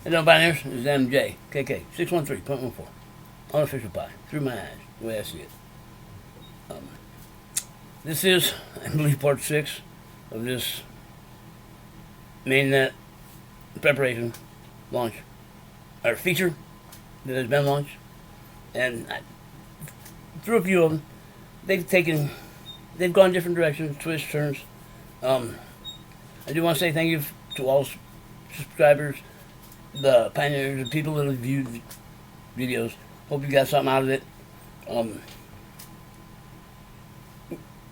And then binaries is MJ, KK, 613.14. Unofficial Pi, through my eyes, the way I see it. This is, I believe, part 6 of this Mainnet preparation launch, or feature that has been launched. And through a few of them, they've gone different directions, twists, turns. I do want to say thank you to all subscribers, the pioneers, the people that have viewed videos. Hope you got something out of it.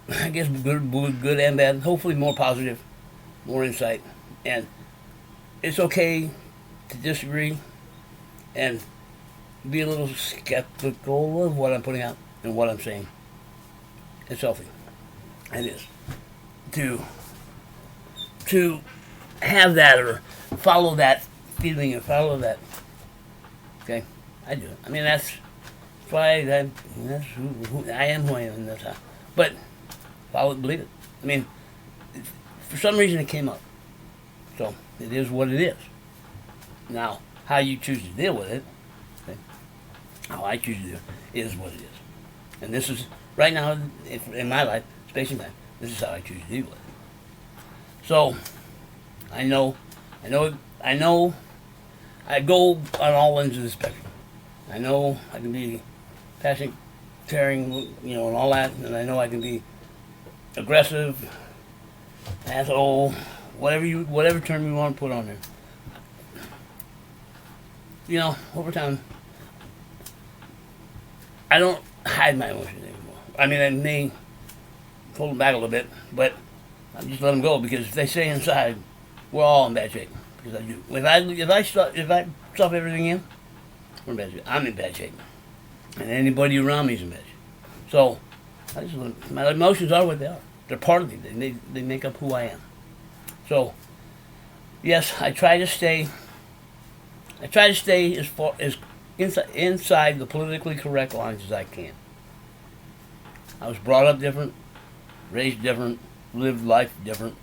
I guess good and bad. Hopefully more positive, more insight. And it's okay to disagree and be a little skeptical of what I'm putting out and what I'm saying. It's healthy. It is. To have that or follow that feeling or follow that. Okay? I do it. I mean, that's why that's who I am who I am. And that's how. But follow it, believe it. I mean, for some reason it came up. So it is what it is. Now, how you choose to deal with it, okay, how I choose to do it, is what it is. And this is, right now, in my life, space and time, this is how I choose to deal with it. So, I know, I go on all ends of the spectrum. I know I can be passionate, caring, and all that, and I know I can be aggressive, asshole, whatever term you want to put on there. Over time, I don't hide my emotions anymore. I mean, I may pull them back a little bit, but I just let them go, because if they stay inside, we're all in bad shape. Because I do. If I stuff everything in, we're in bad shape. I'm in bad shape, and anybody around me is in bad shape. So, my emotions are what they are. They're part of me. They make up who I am. So, yes, I try to stay as far as inside the politically correct lines as I can. I was brought up different, raised different, lived life different,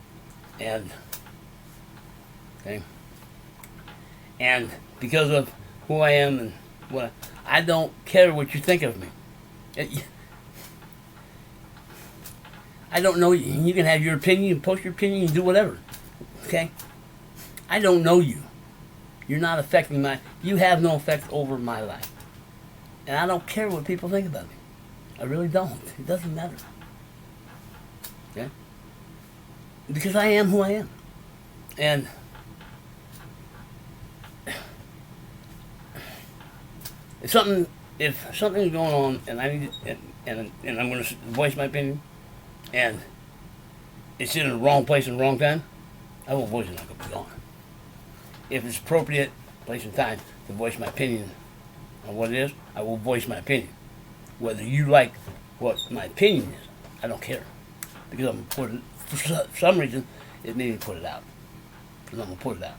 and because of who I am and what I don't care what you think of me. I don't know you. You can have your opinion, post your opinion, and do whatever. Okay? I don't know you. You're not affecting you have no effect over my life. And I don't care what people think about me. I really don't. It doesn't matter. Okay? Because I am who I am. And if something's going on and I need and I'm going to voice my opinion, and it's in the wrong place and wrong time, I won't voice it. I'm going to be gone. If it's appropriate place and time to voice my opinion on what it is, I will voice my opinion. Whether you like what my opinion is, I don't care, because I'm going to put it. For some reason, it made me put it out. Because I'm going to put it out.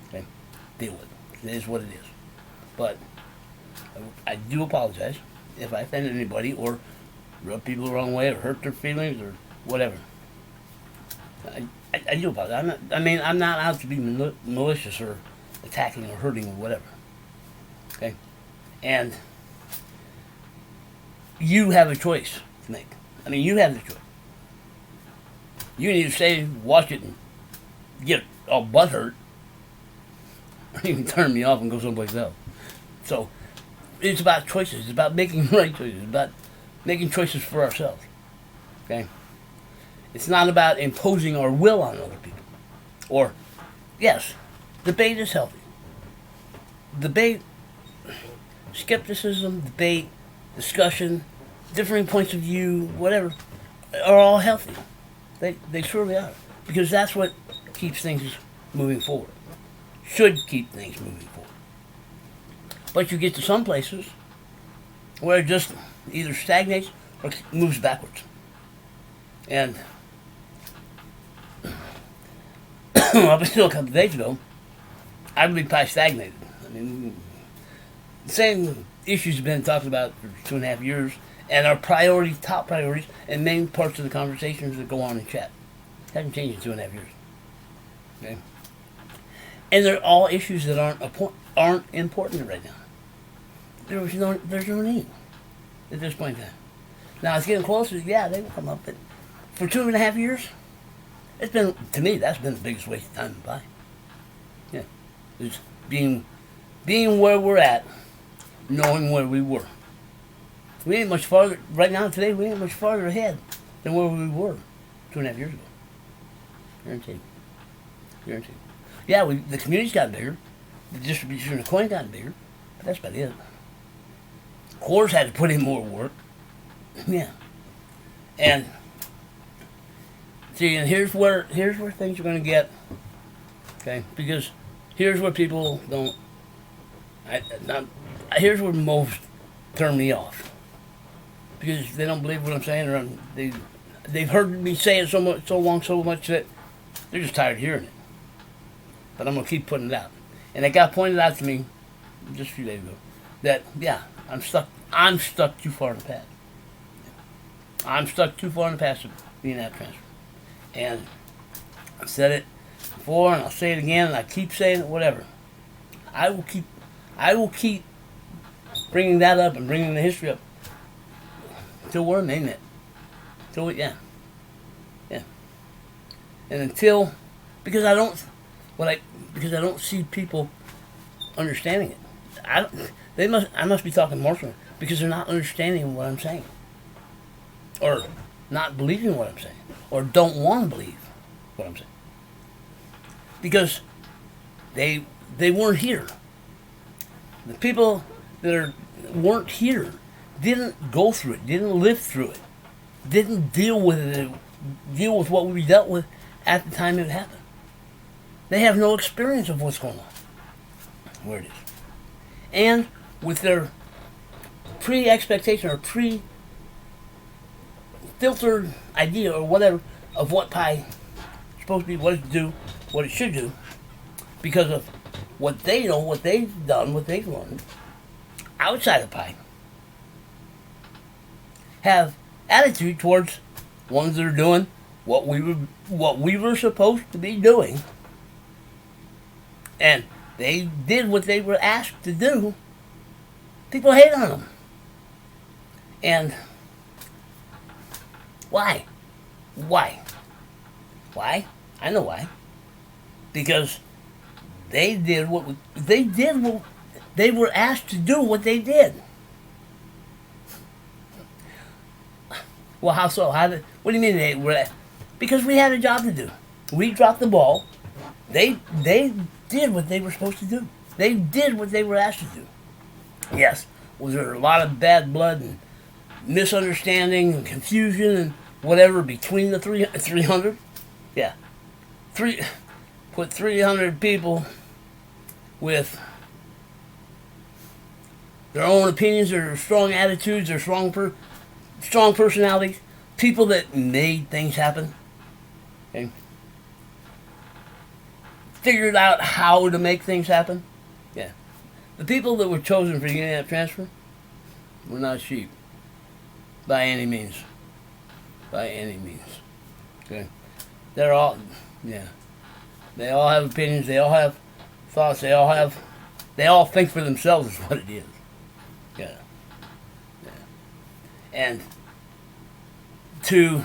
Okay? Deal with it. It is what it is. But I do apologize if I offended anybody or rub people the wrong way or hurt their feelings or whatever. I do apologize. I'm not out to be malicious or attacking or hurting or whatever. Okay? And you have a choice to make. You have the choice. You can either stay, watch it, and get all butthurt, or you can turn me off and go someplace else. So, it's about choices. It's about making right choices. It's about making choices for ourselves. Okay? It's not about imposing our will on other people. Or, yes, debate is healthy. Debate, skepticism, debate, discussion, differing points of view, whatever, are all healthy. They surely are. Because that's what keeps things moving forward. Should keep things moving forward. But you get to some places where it just either stagnates or moves backwards. And up until a couple of days ago, I believe Pi stagnated. The same issues have been talked about for 2.5 years, and our top priorities, and main parts of the conversations that go on in chat. Hasn't changed in 2.5 years. Okay? And they're all issues that aren't important right now. There's no need at this point in time. Now it's getting closer. Yeah, they will come up, but for 2.5 years, it's been, to me, that's been the biggest waste of time to buy. Yeah, it's being where we're at, knowing where we were. We ain't much farther right now. Today, we ain't much farther ahead than where we were 2.5 years ago. Guaranteed. Guaranteed. Yeah, the community's got bigger. The distribution of coin got bigger, but that's about it. Cores had to put in more work. Yeah. And see, and here's where things are going to get. Okay, because here's where people don't. Here's where most turn me off, because they don't believe what I'm saying, or they've heard me say it so much that they're just tired of hearing it. But I'm gonna keep putting it out. And it got pointed out to me just a few days ago that yeah, I'm stuck too far in the past. I'm stuck too far in the past of being that transfer. And I've said it before, and I'll say it again, and I keep saying it. Whatever. I will keep bringing that up and bringing the history up until we're in Mainnet. Yeah. And until, because I don't see people understanding it. I must be talking more to them because they're not understanding what I'm saying, or not believing what I'm saying, or don't want to believe what I'm saying, because they weren't here. The people that weren't here didn't go through it, didn't live through it, didn't deal with it, deal with what we dealt with at the time it happened. They have no experience of what's going on, where it is. And with their pre-expectation or pre-filtered idea or whatever of what Pi is supposed to be, what it do, what it should do, because of what they know, what they've done, what they've learned outside of Pi, have attitude towards ones that are doing what we were supposed to be doing, and they did what they were asked to do. People hate on them. And why? I know why. Because they were asked to do what they did. Well, how so? What do you mean they were? Because we had a job to do. We dropped the ball. They did what they were supposed to do. They did what they were asked to do. Yes, was there a lot of bad blood and misunderstanding and confusion and whatever between the 300? Yeah. Put 300 people with their own opinions, their strong attitudes, their strong personalities, people that made things happen. Okay. Figured out how to make things happen. Yeah. The people that were chosen for the Unofficial transfer were not sheep. By any means. By any means. Okay. They're all, yeah. They all have opinions, they all have thoughts, they all think for themselves is what it is. Yeah. And to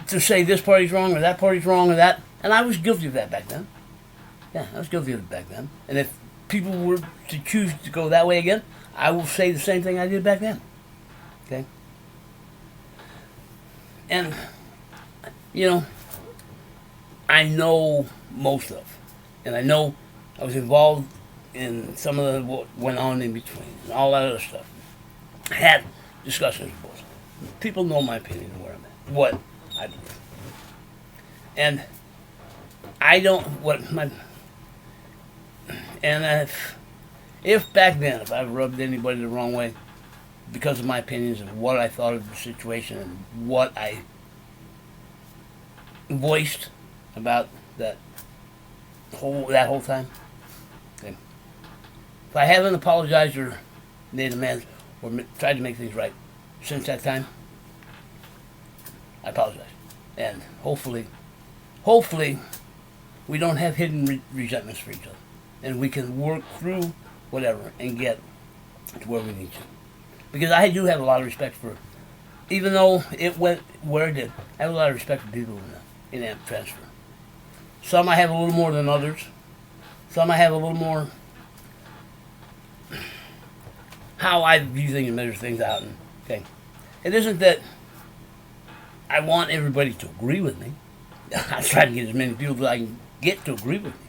say this party's wrong or that party's wrong or that, and I was guilty of that back then. Yeah, I was guilty of it back then. And if people were to choose to go that way again, I will say the same thing I did back then. Okay? And, you know, I know most of, and I know I was involved in some of what went on in between and all that other stuff. I had discussions with both. People know my opinion of where I'm at, what I believe. And I don't, if back then, if I rubbed anybody the wrong way because of my opinions and what I thought of the situation and what I voiced about that whole time, okay. If I haven't apologized or made amends or tried to make things right since that time, I apologize. And hopefully, we don't have hidden resentments for each other, and we can work through whatever and get to where we need to. Because I do have a lot of respect for, even though it went where it did, I have a lot of respect for people in amp transfer. Some I have a little more than others. Some I have a little more how I view things and measure things out. And, okay, it isn't that I want everybody to agree with me. I try to get as many people as I can get to agree with me,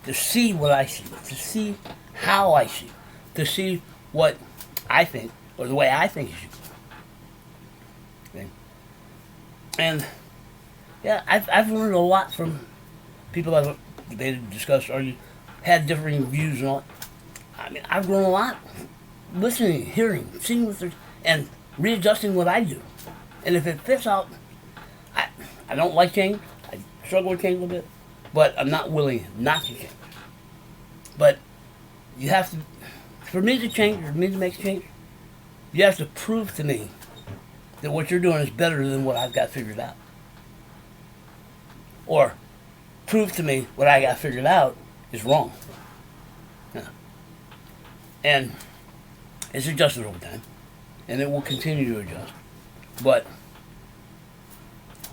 to see what I see, to see how I see, to see what I think or the way I think it should be. Okay. And yeah, I've learned a lot from people I've debated, discussed, argued, had differing views and all. I mean, I've grown a lot, listening, hearing, seeing what they're, and readjusting what I do. And if it fits out, I don't like change. I struggle with change a little bit, but I'm not willing not to change. But you have to, for me to change, for me to make change, you have to prove to me that what you're doing is better than what I've got figured out. Or prove to me what I got figured out is wrong. Yeah. And it's adjusted over time, and it will continue to adjust. But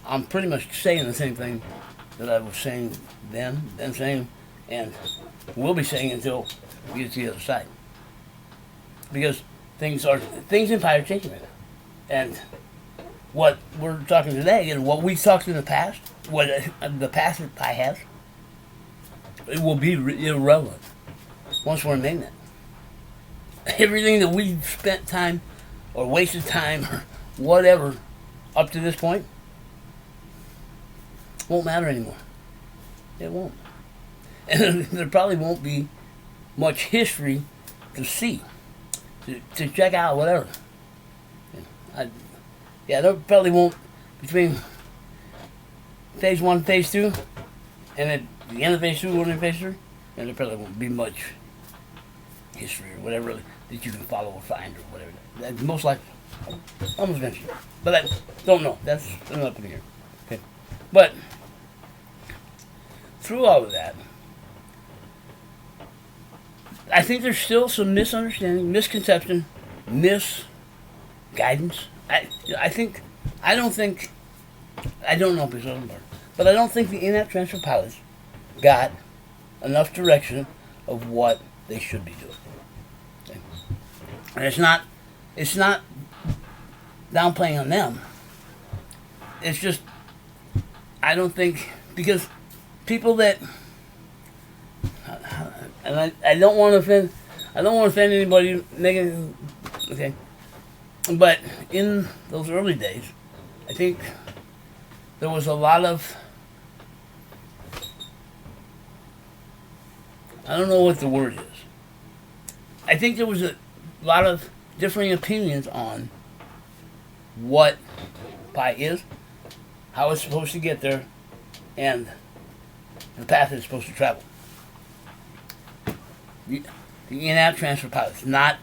I'm pretty much saying the same thing that I was saying then, and will be saying until we get to the other side. Because things in Pi are changing right now. And what we're talking today, and what we've talked in the past, what the past that Pi has, it will be irrelevant once we're in Mainnet. Everything that we've spent time or wasted time or whatever up to this point won't matter anymore. It won't. And there probably won't be much history to see, to check out, whatever. There probably won't, between phase 1 and phase 2, and at the end of phase 2 going into phase 3, and there probably won't be much history or whatever that you can follow or find or whatever. That's most likely. Almost eventually. But I don't know. That's up in here. Okay. But through all of that, I think there's still some misunderstanding, misconception, misguidance. I don't know if it's over, but I don't think the in-app transfer pilots got enough direction of what they should be doing. Okay. And it's not downplaying on them. It's just, I don't think, because people that, and I don't want to offend anybody, making, okay, but in those early days, I think there was a lot of, I don't know what the word is. I think there was a lot of differing opinions on what Pi is, how it's supposed to get there, and the path it's supposed to travel. The in-app transfer pilots, not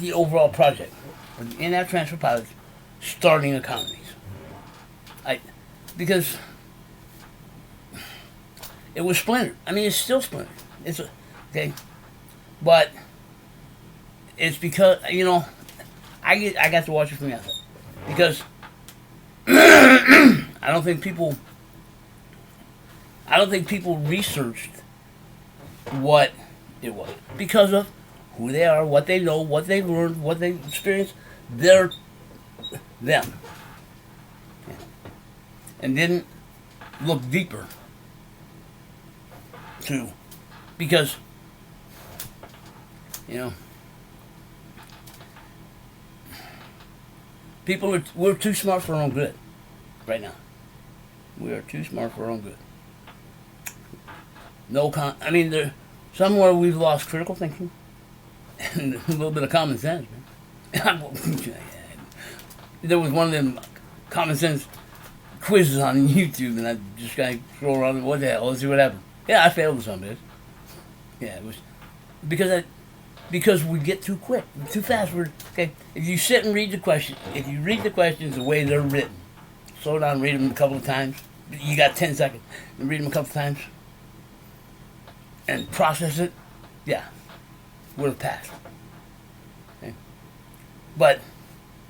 the overall project, but the in-app transfer pilots starting economies. Because it was splintered. I mean, it's still splintered. Okay, but it's because I got to watch it from the outside, because I don't think people researched what it was, because of who they are, what they know, what they learned, what they experienced. They're them, and didn't look deeper too, because we're too smart for our own good right now. We are too smart for our own good. There's somewhere we've lost critical thinking and a little bit of common sense, man. There was one of them common sense quizzes on YouTube, and I just kind of scroll around and what the hell, let's see what happens. Yeah, I failed some of it. Yeah, it was because we get too quick, too fast. If you sit and read the question, if you read the questions the way they're written, slow down, read them a couple of times, You got 10 seconds. And read them a couple times and process it. Yeah, would have passed. Okay? But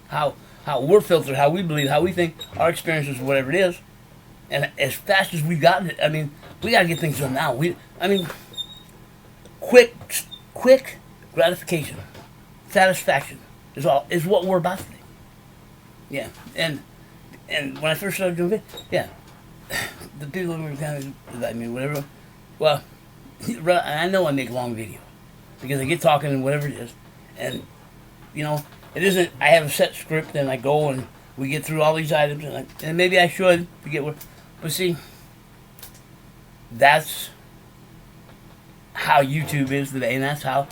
how we're filtered, how we believe, how we think, our experiences, whatever it is, and as fast as we've gotten it, I mean, we got to get things done now. Quick gratification, satisfaction is what we're about today. Yeah, and when I first started doing it, yeah, the people were kind of, whatever. Well, I know I make long videos because I get talking and whatever it is, and it isn't. I have a set script and I go and we get through all these items and maybe I should forget what, but see, that's how YouTube is today, and that's how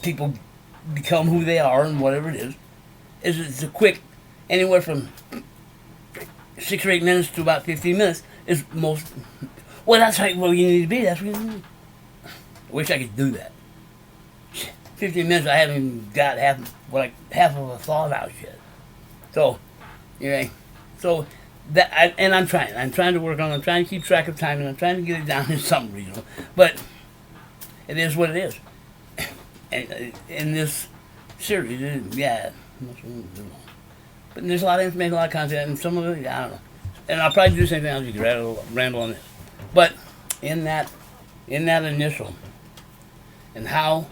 people become who they are and whatever it is. It's a quick, anywhere from 6 or 8 minutes to about 15 minutes is most. Well, that's right. Well, you need to be. That's what you need. I wish I could do that. 15 minutes, I haven't even got half of a thought out yet. So, so that I'm trying. I'm trying to work on it. I'm trying to keep track of time, and I'm trying to get it down to something reasonable. But it is what it is. And in this series, but there's a lot of information, a lot of content, and some of it, I don't know. And I'll probably do the same thing. I'll just ramble on this. But in that initial, and how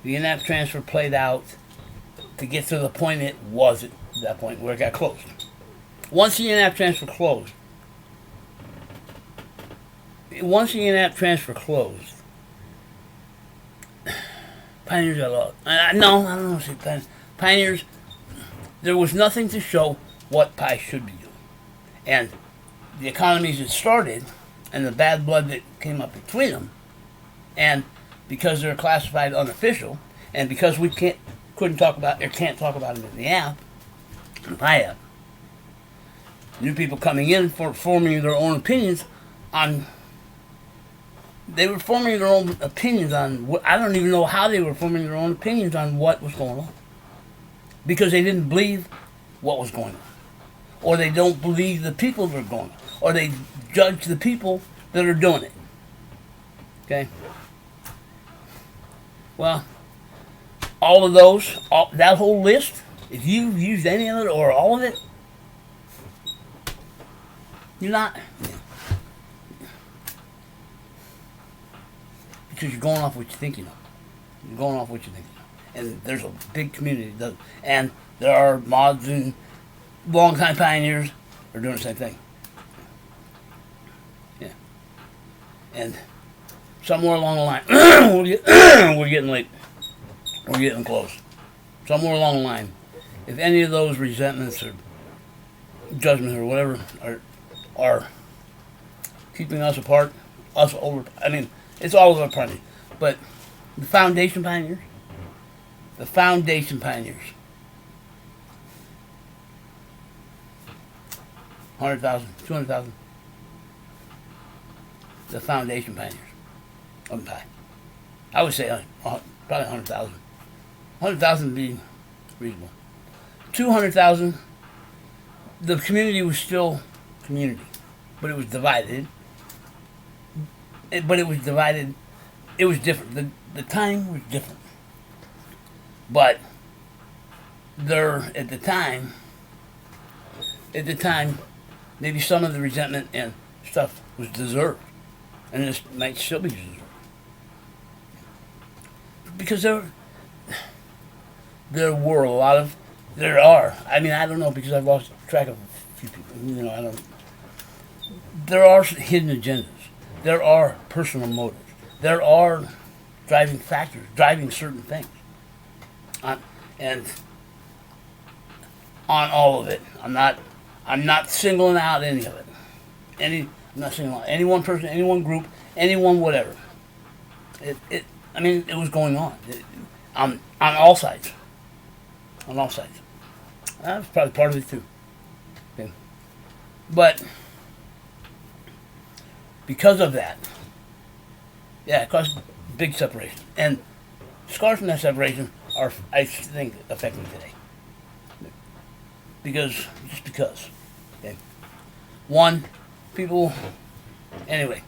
the in-app transfer played out to get to the point it was at that point where it got closed. Once the in-app transfer closed, Pioneers got lost. No, I don't know. See, Pioneers, there was nothing to show what Pi should be doing. And the economies that started, and the bad blood that came up between them, and because they're classified unofficial, and because we can't talk about them in the app, the Pi app, new people coming in for forming their own opinions on. They were forming their own opinions on what. I don't even know how they were forming their own opinions on what was going on, because they didn't believe what was going on, or they don't believe the people that are going on, or they judge the people that are doing it. Okay. Well, all of those, that whole list, if you've used any of it or all of it, you're not. Because you're going off what you think you know. You're going off what you think you know. And there's a big community. And there are mods and longtime pioneers are doing the same thing. Yeah. And somewhere along the line, we're getting late. We're getting close. Somewhere along the line, if any of those resentments or judgments or whatever are keeping us apart, it's all of our party. But the foundation pioneers, 100,000, 200,000, the foundation pioneers of Pi. I would say probably 100,000. 100,000 would be reasonable. 200,000, the community was still community, but it was divided. It was different. The time was different. But at the time, maybe some of the resentment and stuff was deserved. And this might still be deserved. Because there are. I don't know, because I've lost track of a few people. There are hidden agendas. There are personal motives. There are driving factors, driving certain things. And on all of it, I'm not singling out any of it. I'm not singling out any one person, any one group, anyone, whatever. It was going on. On all sides. On all sides. That was probably part of it too. Okay. But because of that, it caused big separation. And scars from that separation are, I think, affecting today. Because. Okay. One, people. Anyway,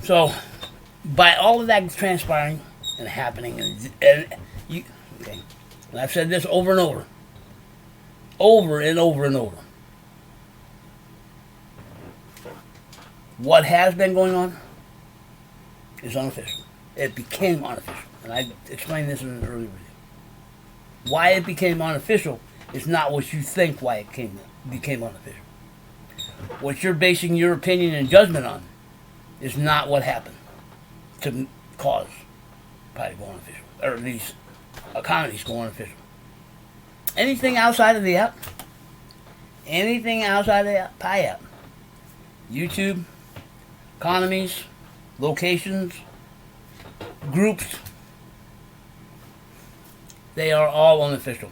so by all of that transpiring and happening, and you, okay, and I've said this over and over, over and over and over. What has been going on is unofficial. It became unofficial, and I explained this in an earlier video. Why it became unofficial is not what you think why it became unofficial. What you're basing your opinion and judgment on is not what happened to cause Pi to go unofficial, or these economies go unofficial. Anything outside of the app, anything outside of the Pi app, YouTube, economies, locations, groups, they are all unofficial.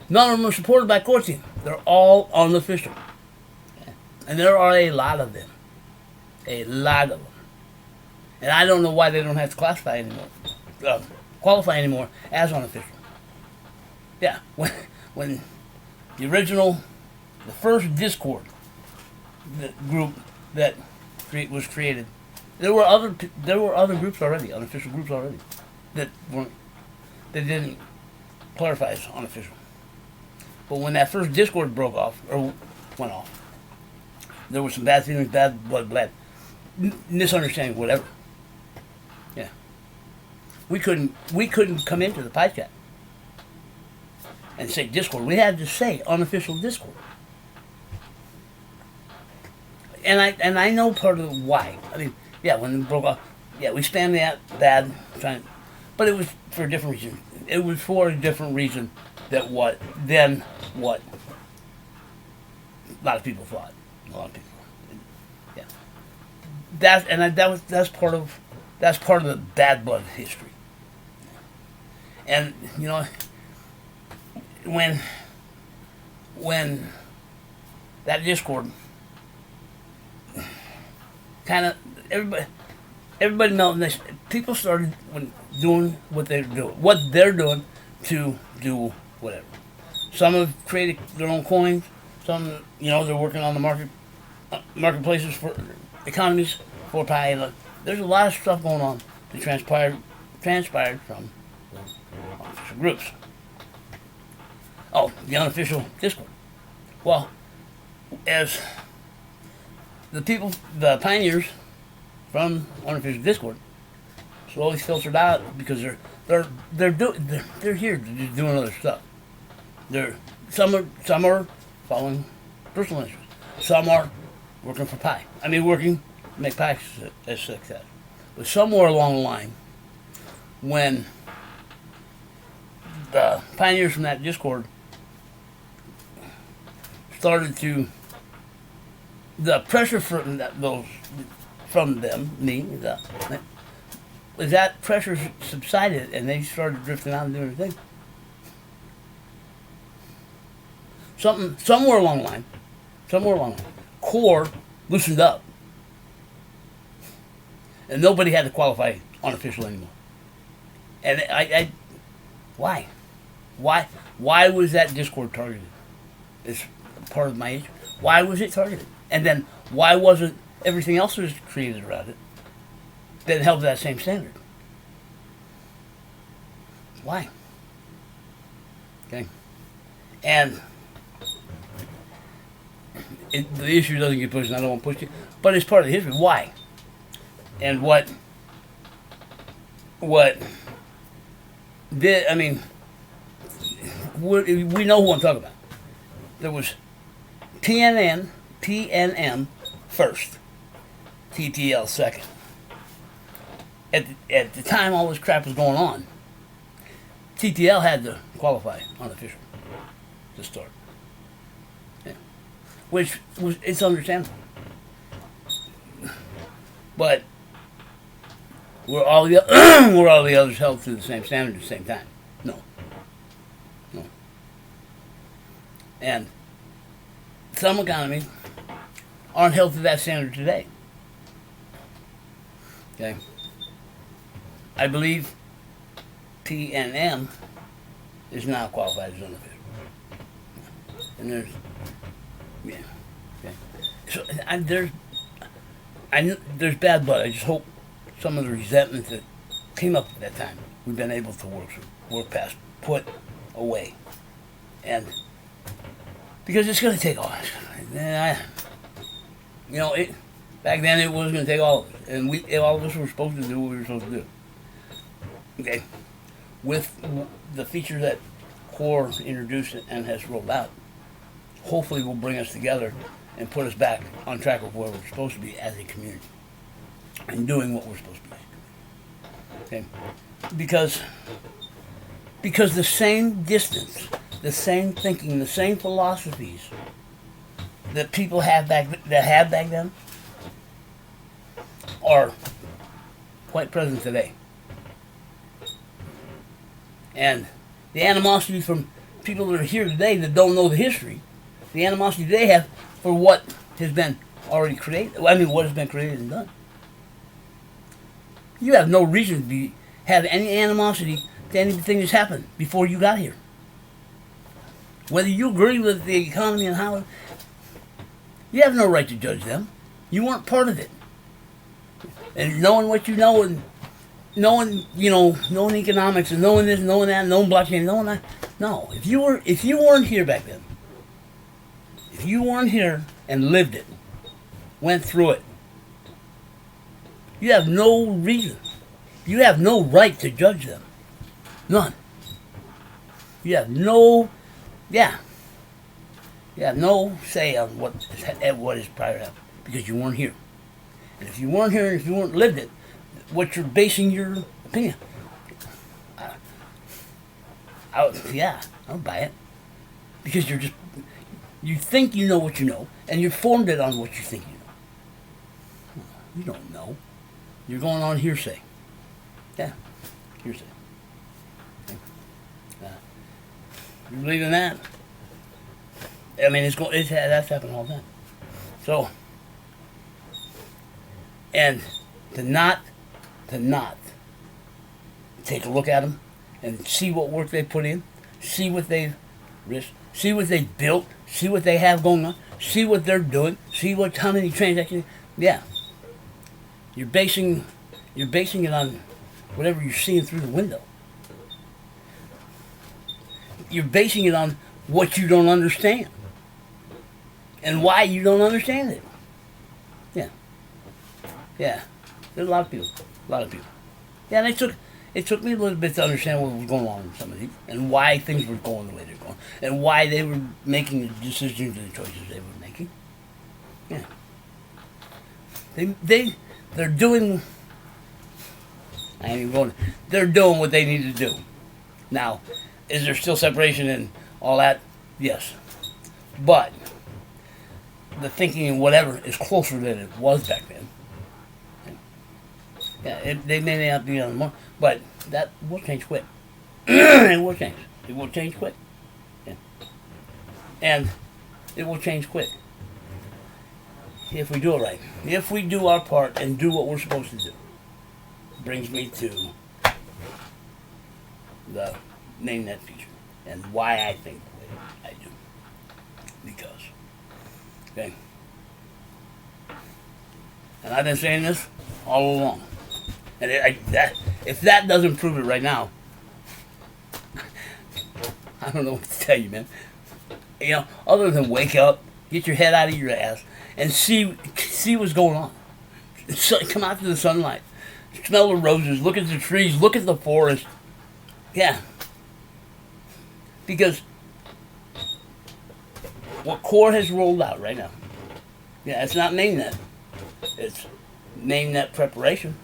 None of them are supported by core team. They're all unofficial. And there are a lot of them. A lot of them. And I don't know why they don't have to qualify anymore as unofficial. Yeah, when the first Discord group that was created, there were other groups already, unofficial groups already, that didn't clarify as unofficial. But when that first Discord broke off, or went off, there was some bad feelings, bad blood, misunderstanding, whatever. Yeah. We couldn't come into the Pi chat and say Discord. We had to say unofficial Discord. And I know part of why. I mean, yeah, when it broke off, yeah, we spammed that bad, but it was for a different reason. It was for a different reason than what a lot of people thought. A lot of people, yeah. That's part of the bad blood history. And you know, when that Discord kind of everybody melting this, people started doing what they're doing to do whatever. Some have created their own coins. Some, they're working on the marketplaces for economies for Pi. There's a lot of stuff going on that transpired from unofficial groups. Oh, the unofficial Discord. Well, as the pioneers from unofficial Discord slowly filtered out because they're here just doing other stuff. Some are following personal interests. Some are working for Pi. Working to make Pi a success. But somewhere along the line, when the pioneers from that Discord started to, the pressure from that pressure subsided and they started drifting out and doing their thing. Somewhere along the line, core loosened up. And nobody had to qualify unofficial anymore. And why? Why was that Discord targeted? It's part of my issue. Why was it targeted? And then why wasn't everything else that was created around it that held that same standard? Why? Okay. And the issue doesn't get pushed, and I don't want to push it, but it's part of the history. Why? And what did, we know who I'm talking about. There was TNM first, TTL second. At the time all this crap was going on, TTL had to qualify unofficial to start. Yeah. Which was, it's understandable. But were all the others held to the same standard at the same time? No. And some economies aren't held to that standard today. Okay. I believe PNM is now qualified as unofficial. and there's, yeah, okay. So there's bad blood. I just hope some of the resentment that came up at that time, we've been able to work past, put away, and because it's going to take all. Back then it was going to take all of us, and all of us were supposed to do what we were supposed to do. Okay, with the feature that Core introduced and has rolled out, hopefully will bring us together and put us back on track of where we're supposed to be as a community and doing what we're supposed to be. Okay, because the same distance, the same thinking, the same philosophies that people had back then are quite present today. And the animosity from people that are here today that don't know the history, the animosity they have for what has been already created, what has been created and done. You have no reason to have any animosity to anything that's happened before you got here. Whether you agree with the economy and how, you have no right to judge them. You weren't part of it. And knowing what you know, and knowing economics, and knowing this, knowing that, knowing blockchain, knowing that. No, if you weren't here back then, if you weren't here and lived it, went through it, you have no reason. You have no right to judge them. None. You have no say on what is prior to happening because you weren't here. And if you weren't here and if you weren't lived it, what you're basing your opinion, I don't buy it because you think you know what you know and you formed it on what you think you know. You don't know. You're going on hearsay. Yeah, hearsay. Okay. You believe in that? I mean, that's happened all the time. So, and to not take a look at them and see what work they put in, see what they've risked, see what they've built, see what they have going on, see what they're doing, see how many transactions. Yeah, you're basing it on whatever you're seeing through the window. You're basing it on what you don't understand and why you don't understand it. Yeah. There's a lot of people. Yeah, and it took me a little bit to understand what was going on in some of these and why things were going the way they're going and why they were making the decisions and the choices they were making. Yeah. They're doing. I ain't even going. They're doing what they need to do. Now, is there still separation and all that? Yes. But the thinking and whatever is closer than it was back then. Yeah, they may not be on more, but that will change quick. It will change. It will change quick. Yeah. And it will change quick. If we do it right. If we do our part and do what we're supposed to do. Brings me to the Mainnet feature and why I think the way I do. Because, okay. And I've been saying this all along. And if that doesn't prove it right now, I don't know what to tell you, man. Other than wake up, get your head out of your ass, and see what's going on. Come out to the sunlight, smell the roses, look at the trees, look at the forest. Yeah. Because what Core has rolled out right now, yeah, it's not Mainnet. It's Mainnet preparation.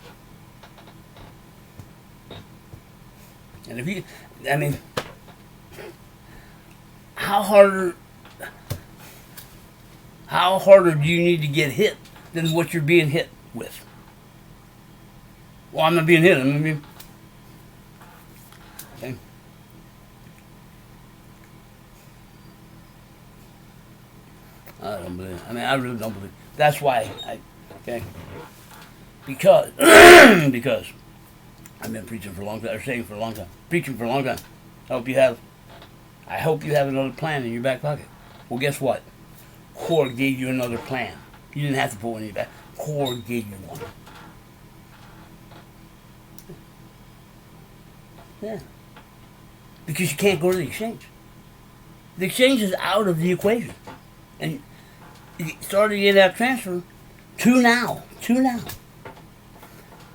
And how harder do you need to get hit than what you're being hit with? Well, I'm not being hit. Okay. I don't believe it. I really don't believe it. That's why okay. Because I've been preaching for a long time, or saying for a long time. Preaching for a long time. I hope you have another plan in your back pocket. Well, guess what? Core gave you another plan. You didn't have to put any back. Core gave you one. Yeah. Because you can't go to the exchange. The exchange is out of the equation. And you started to get that transfer to now.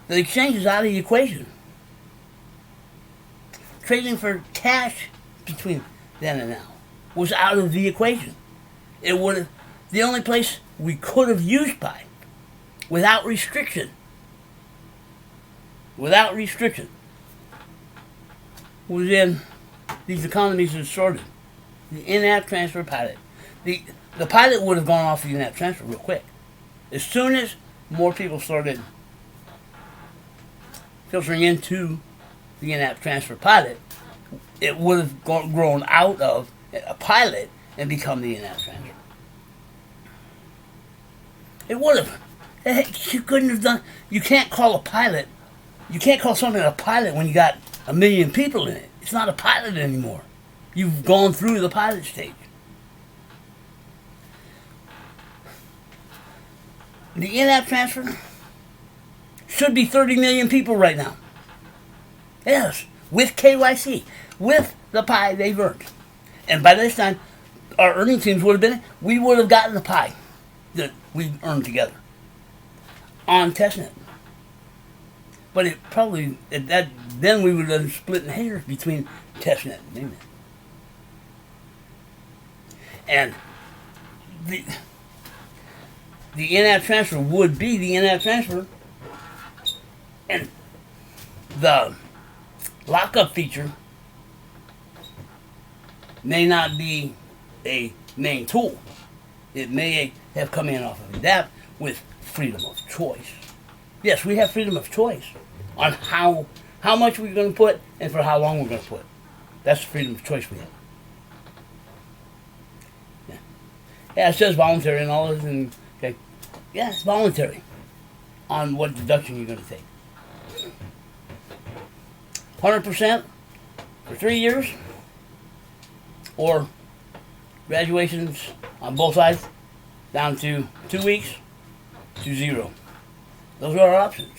The exchange is out of the equation. Trading for cash between then and now was out of the equation. It would have, the only place we could have used Pi without restriction was in these economies that started. The in-app transfer pilot. The pilot would have gone off the in-app transfer real quick. As soon as more people started filtering into the in-app transfer pilot, it would have grown out of a pilot and become the in-app transfer. It would have. You couldn't have done. You can't call a pilot. You can't call something a pilot when you got 1 million people in it. It's not a pilot anymore. You've gone through the pilot stage. The in-app transfer should be 30 million people right now. Yes, with KYC, with the Pi they've earned. And by this time, our earning teams would have been, we would have gotten the Pi that we earned together on testnet. But it probably, then we would have split in hairs between testnet and mainnet. And the in-app transfer would be the in-app transfer, and the lockup feature may not be a main tool. It may have come in off of adapt with freedom of choice. Yes, we have freedom of choice on how much we're going to put and for how long we're going to put. That's the freedom of choice we have. Yeah, it says voluntary and all this, and okay, yeah, it's voluntary on what deduction you're going to take. 100% for 3 years, or graduations on both sides down to 2 weeks to 0. Those are our options.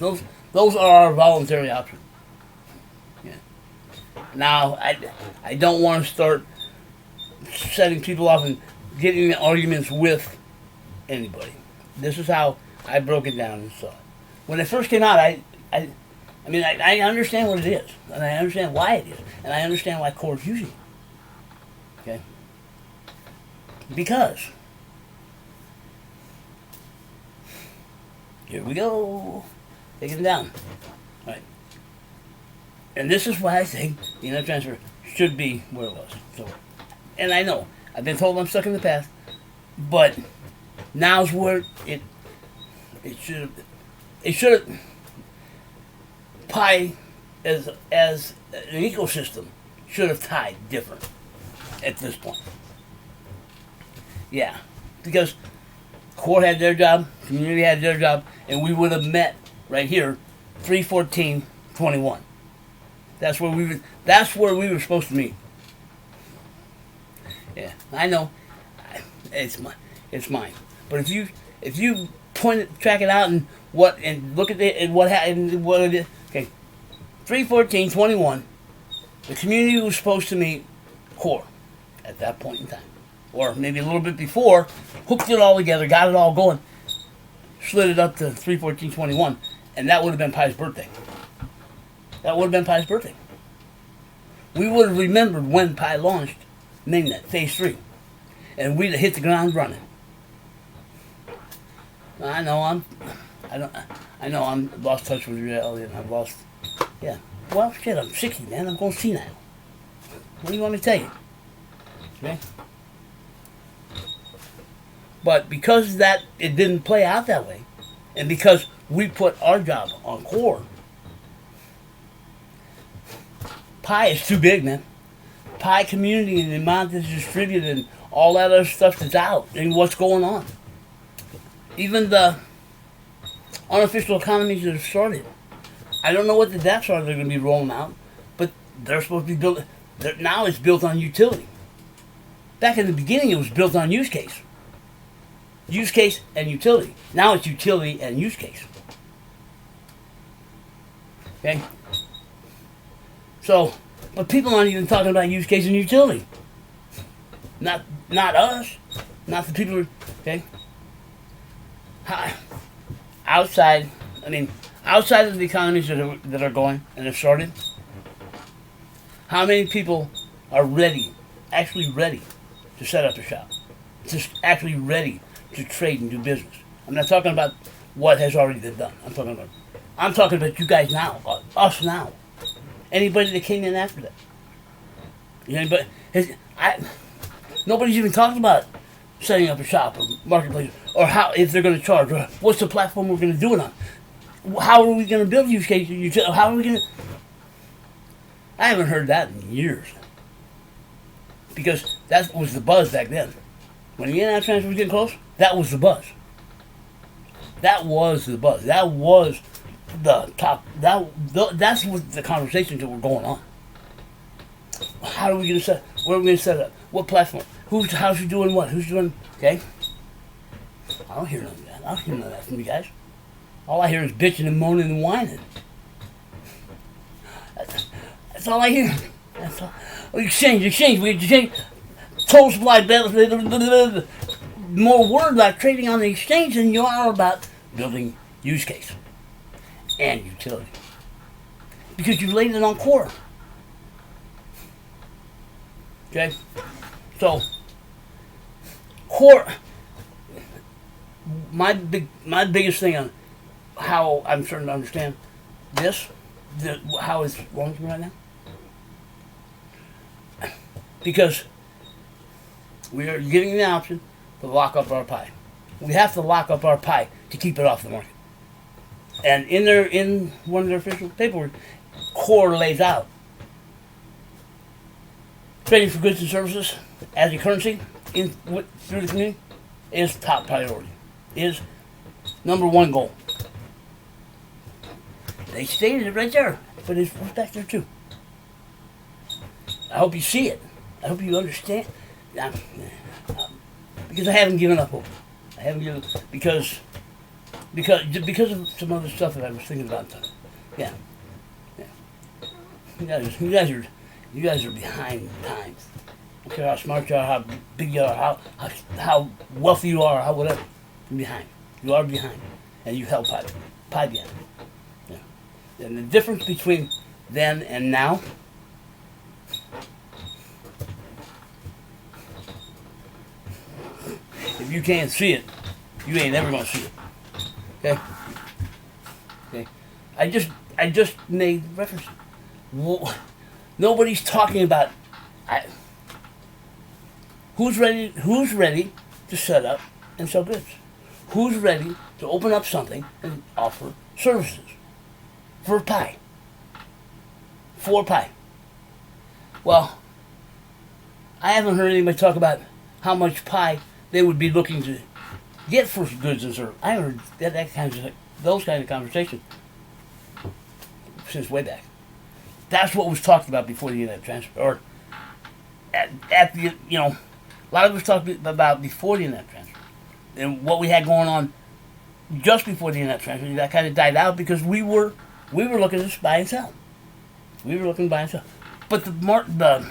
Those are our voluntary options. Yeah. Now, I don't want to start setting people off and getting in arguments with anybody. This is how I broke it down and saw it. When it first came out, I understand what it is, and I understand why it is, and I understand why Core's using it. Okay? Because here we go, taking it down. All right. And this is why I think the in-app transfer should be where it was. So, and I know I've been told I'm stuck in the past, but now's where it should have. Pi as an ecosystem should have tied different at this point. Yeah, because Core had their job, community had their job, and we would have met right here, 3/14/21. That's where we were supposed to meet. Yeah, I know, it's mine. But if you track it out and look at it and what it is. Okay, 3/14/21. The community was supposed to meet Core at that point in time, or maybe a little bit before. Hooked it all together, got it all going, slid it up to 3/14/21, and that would have been Pi's birthday. We would have remembered when Pi launched Mainnet Phase 3, and we'd have hit the ground running. I know I'm lost touch with reality, and I've lost. Yeah. Well, shit, I'm 60, man. I'm going senile. What do you want me to tell you? Okay. But because it didn't play out that way, and because we put our job on Core, Pi is too big, man. Pi community and the amount that's distributed and all that other stuff that's out and what's going on. Even the unofficial economies that have started. I don't know what the dApps are they're going to be rolling out, but they're supposed to be built. Now it's built on utility. Back in the beginning, it was built on use case. Use case and utility. Now it's utility and use case. Okay? So, but people aren't even talking about use case and utility. Not us. Not the people who, okay? Outside of the economies that are going and have started, how many people are actually ready to set up a shop? Just actually ready to trade and do business. I'm not talking about what has already been done. I'm talking about you guys now, us now. Anybody that came in after that. Nobody's even talking about setting up a shop or marketplace or how if they're going to charge or what's the platform we're going to do it on. How are we going to build use cases? How are we going to? I haven't heard that in years because that was the buzz back then. When the internet transfer was getting close, that was the buzz. That was the buzz. That was the top. That's what the conversations that were going on. How are we going to set? Where are we going to set it up? What platform? How's you doing what? Who's doing? Okay. I don't hear none of that. I don't hear none of that from you guys. All I hear is bitching and moaning and whining. That's all I hear. That's all. Oh, exchange. We exchange. Total supply, more word about trading on the exchange than you are about building use case and utility. Because you laid it on core. Okay? So, core, my biggest thing on how I'm starting to understand how it's wrong to me right now. Because we are giving the option to lock up our pie. We have to lock up our pie to keep it off the market. And in one of their official paperwork, core lays out trading for goods and services as a currency through the community is top priority. Is number one goal. They stated it right there, but it's back there too. I hope you see it. I hope you understand. Because I haven't given up hope. I haven't given up because of some other stuff that I was thinking about. Yeah. You guys are behind times. I don't care how smart you are, how big you are, how wealthy you are, how whatever. You're behind. You are behind, and you held pie behind. Yeah. And the difference between then and now. If you can't see it, you ain't ever gonna see it. Okay? Okay. I just made reference. Nobody's talking about who's ready to set up and sell goods. Who's ready to open up something and offer services for pie. For pie. Well, I haven't heard anybody talk about how much pie they would be looking to get for goods and services. I heard those kind of conversations since way back. That's what was talked about before the internet transfer, or at the a lot of it was talked about before the internet transfer, and what we had going on just before the internet transfer. That kind of died out because we were looking to just buy and sell. We were looking to buy and sell, but the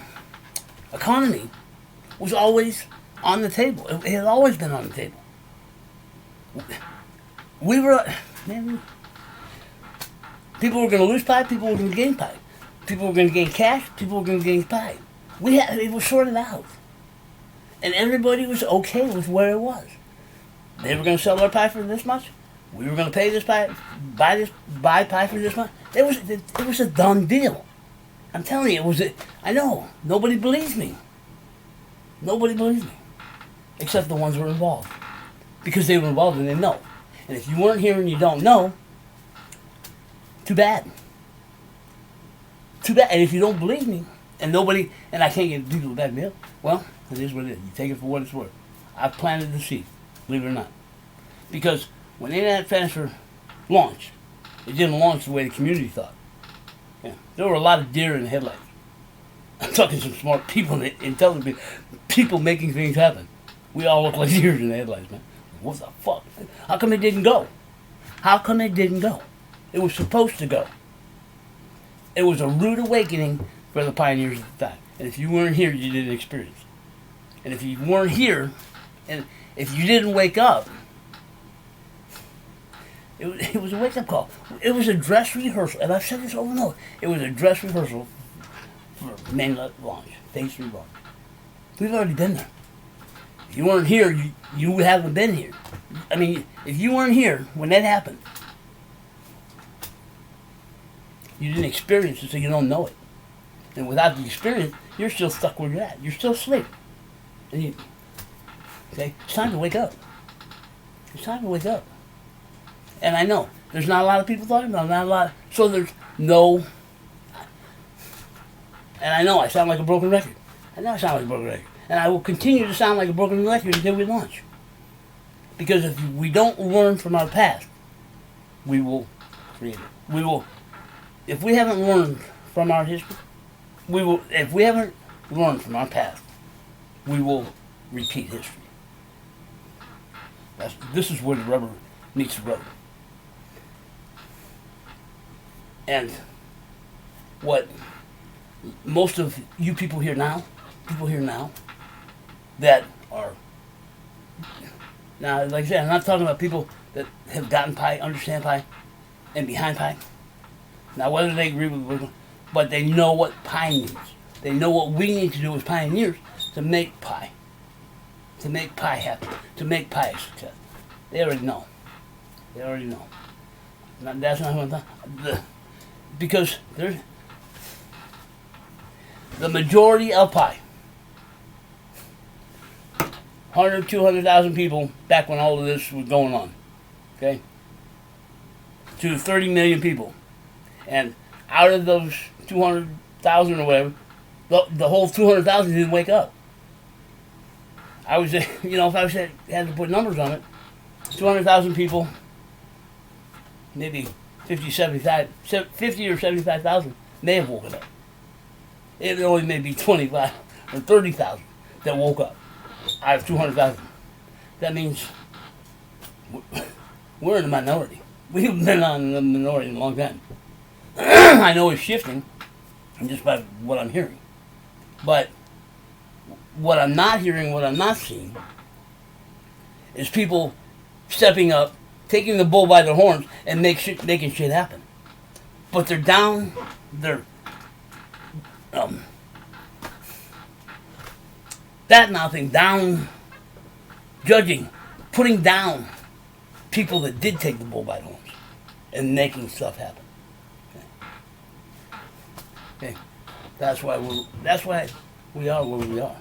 economy was always on the table. It had always been on the table. People were going to lose pie. People were going to gain pie. People were going to gain cash. People were going to gain pie. It was sorted out, and everybody was okay with where it was. They were going to sell their pie for this much. We were going to pay this pie, buy pie for this much. It was a done deal. I'm telling you, it was. I know nobody believes me. Nobody believes me, except the ones who were involved, because they were involved and they know. And if you weren't here and you don't know, too bad. Too bad. And if you don't believe me, and I can't get people to back me up, well, it is what it is. You take it for what it's worth. I've planted the seed, believe it or not. Because when the internet transfer launched, it didn't launch the way the community thought. Yeah. There were a lot of deer in the headlights. I'm talking some smart people, intelligent people making things happen. We all look like deers in the headlights, man. What the fuck? How come it didn't go? How come it didn't go? It was supposed to go. It was a rude awakening for the pioneers at the time. And if you weren't here, you didn't experience it. And if you weren't here, and if you didn't wake up, it was a wake-up call. It was a dress rehearsal, and I've said this over and over. It was a dress rehearsal for Mainnet launch, phase 3 launch. We've already been there. If you weren't here, you haven't been here. I mean, if you weren't here when that happened, you didn't experience it, so you don't know it. And without the experience, you're still stuck where you're at. You're still asleep. And okay, it's time to wake up. It's time to wake up. And I know there's not a lot of people talking about it, not a lot. So there's no. And I know I sound like a broken record. I know I sound like a broken record. And I will continue to sound like a broken record until we launch. Because if we don't learn from our past, we will create it. We will. If we haven't learned from our history, we will. If we haven't learned from our past, we will repeat history. This is where the rubber meets the road. And what most of you people here now that are, now like I said, I'm not talking about people that have gotten Pi, understand Pi, and behind Pi. Now whether they agree with it, but they know what Pi means. They know what we need to do as pioneers to make Pi happen, to make Pi a success. They already know. They already know. That's not what I'm talking. Because there's the majority of Pi, 100, 200,000 people back when all of this was going on, okay, to 30 million people. And out of those 200,000 or whatever, the whole 200,000 didn't wake up. I was, if I had to put numbers on it, 200,000 people, maybe 50 or 75,000 may have woken up. It only may be 25 or 30,000 that woke up out of 200,000. That means we're in the minority. We've been on the minority in a long time. I know it's shifting, just by what I'm hearing. But what I'm not hearing, what I'm not seeing, is people stepping up, taking the bull by the horns, and making shit happen. But they're down, bad-mouthing, down, judging, putting down people that did take the bull by the horns, and making stuff happen. Okay. That's why we are where we are.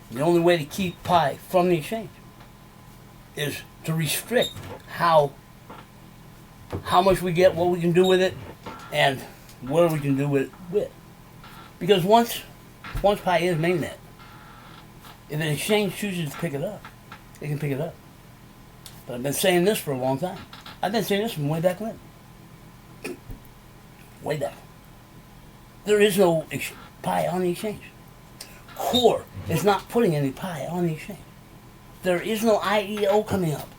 The only way to keep Pi from the exchange is to restrict how much we get, what we can do with it, and what we can do with it. Because once Pi is mainnet, if an exchange chooses to pick it up, they can pick it up. But I've been saying this for a long time. I've been saying this from way back when. Way back. There is no Pi on the exchange. Core is not putting any Pi on the exchange. There is no IEO coming up.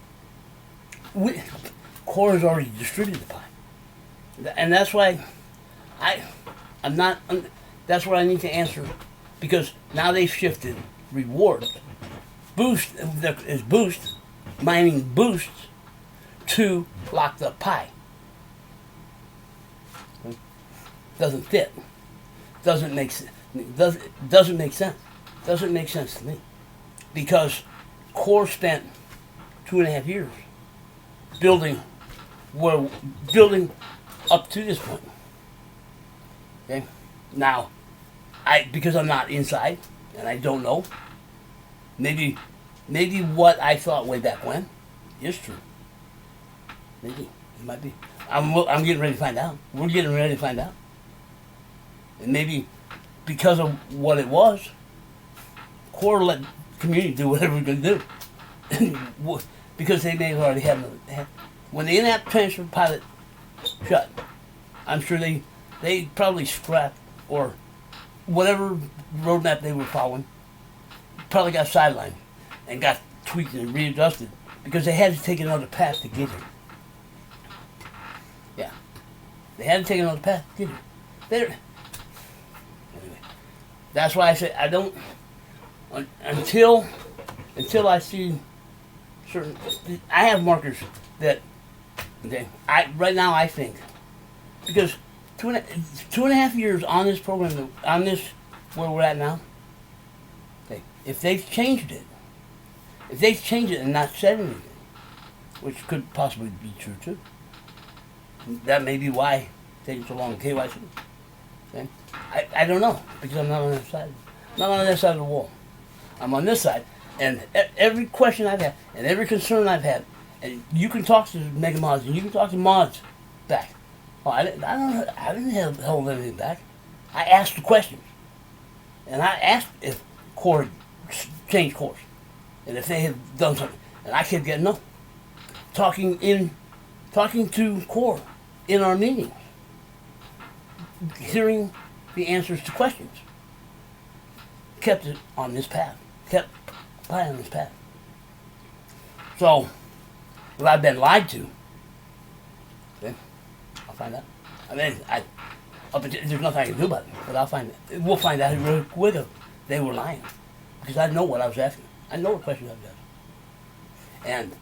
Core has already distributed the Pi. And that's why that's what I need to answer, because now they've shifted reward. Boost is boost, mining boosts to locked up Pi. Doesn't fit. Doesn't make sense. Doesn't make sense. Doesn't make sense to me. Because Core spent 2.5 years building up to this point. Okay? Now, because I'm not inside and I don't know, maybe what I thought way back when is true. Maybe. It might be. I'm getting ready to find out. We're getting ready to find out. And maybe because of what it was, Core let the community do whatever we're going to do. Because they may have already had when the in-app transfer pilot shut, I'm sure they probably scrapped or whatever roadmap they were following probably got sidelined and got tweaked and readjusted because they had to take another path to get here. Yeah. They had to take another path to get here. Anyway, that's why I say I don't until I see certain. I have markers that right now I think because two and a half years on this program, on this where we're at now. Okay, if they've changed it and not said anything, which could possibly be true too, that may be why it's taking so long. KYC. Okay? I don't know because I'm not on that side. I'm not on that side of the wall. I'm on this side, and every question I've had and every concern I've had, and you can talk to Mega Mods and you can talk to Mods back. Oh, I didn't hold anything back. I asked the questions, and I asked if Core changed course, and if they had done something, and I kept getting no. Talking to Core in our meetings, hearing the answers to questions, kept it on this path, kept Pi on this path. So, if I've been lied to, okay, I'll find out. I mean, there's nothing I can do about it, but I'll find it. We'll find out real quick if they were lying, because I know what I was asking. I know what questions I was asking. And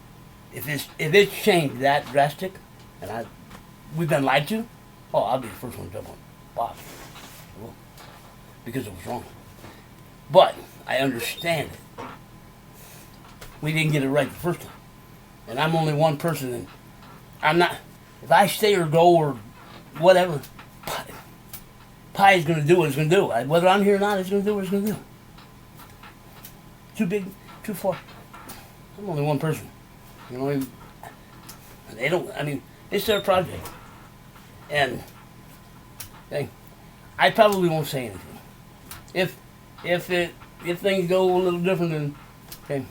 if it's changed that drastic, and we've been lied to, oh, I'll be the first one to jump on boss. Because it was wrong. But I understand it. We didn't get it right the first time. And I'm only one person, and I'm not, if I stay or go or whatever, Pi is going to do what it's going to do. Whether I'm here or not, it's going to do what it's going to do. Too big, too far. I'm only one person. You know, they don't, I mean, it's their project. And I probably won't say anything. If things go a little different than,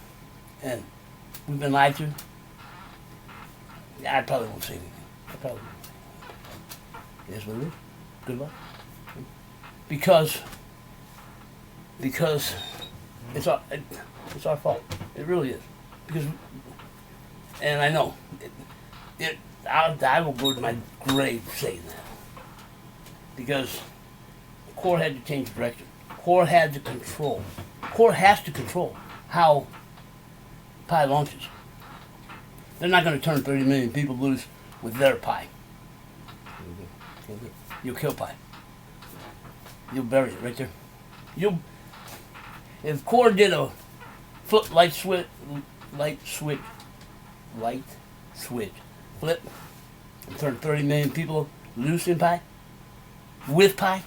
and we've been lied to, I probably won't say anything. I probably won't say anything. It is what it is. Good luck. Because it's our fault. It really is. Because, and I know, I will go to my grave saying that. Because Core had to change direction. Core had to control. Core has to control how Pi launches. They're not going to turn 30 million people loose with their Pi. You'll kill Pi. You'll bury it right there. If Core did a light switch, flip, and turn 30 million people loose in Pi, with Pi,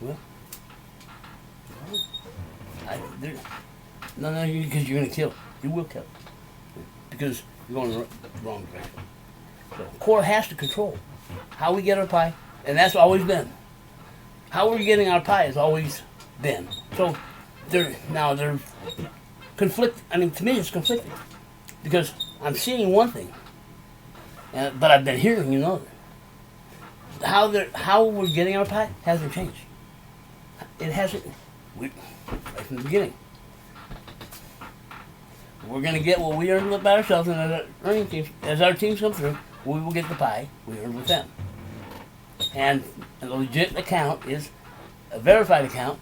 well, no, because you're going to kill it. You will kill it. Because you're going the wrong direction. So Core has to control how we get our Pi, and that's always been. How we're getting our Pi has always been. So they're conflict. I mean, to me, it's conflicting because I'm seeing one thing, but I've been hearing another. How we're getting our Pi hasn't changed. It hasn't. Right from the beginning. We're going to get what we earned by ourselves, and as our teams come through, we will get the Pi we earned with them. And a legit account is a verified account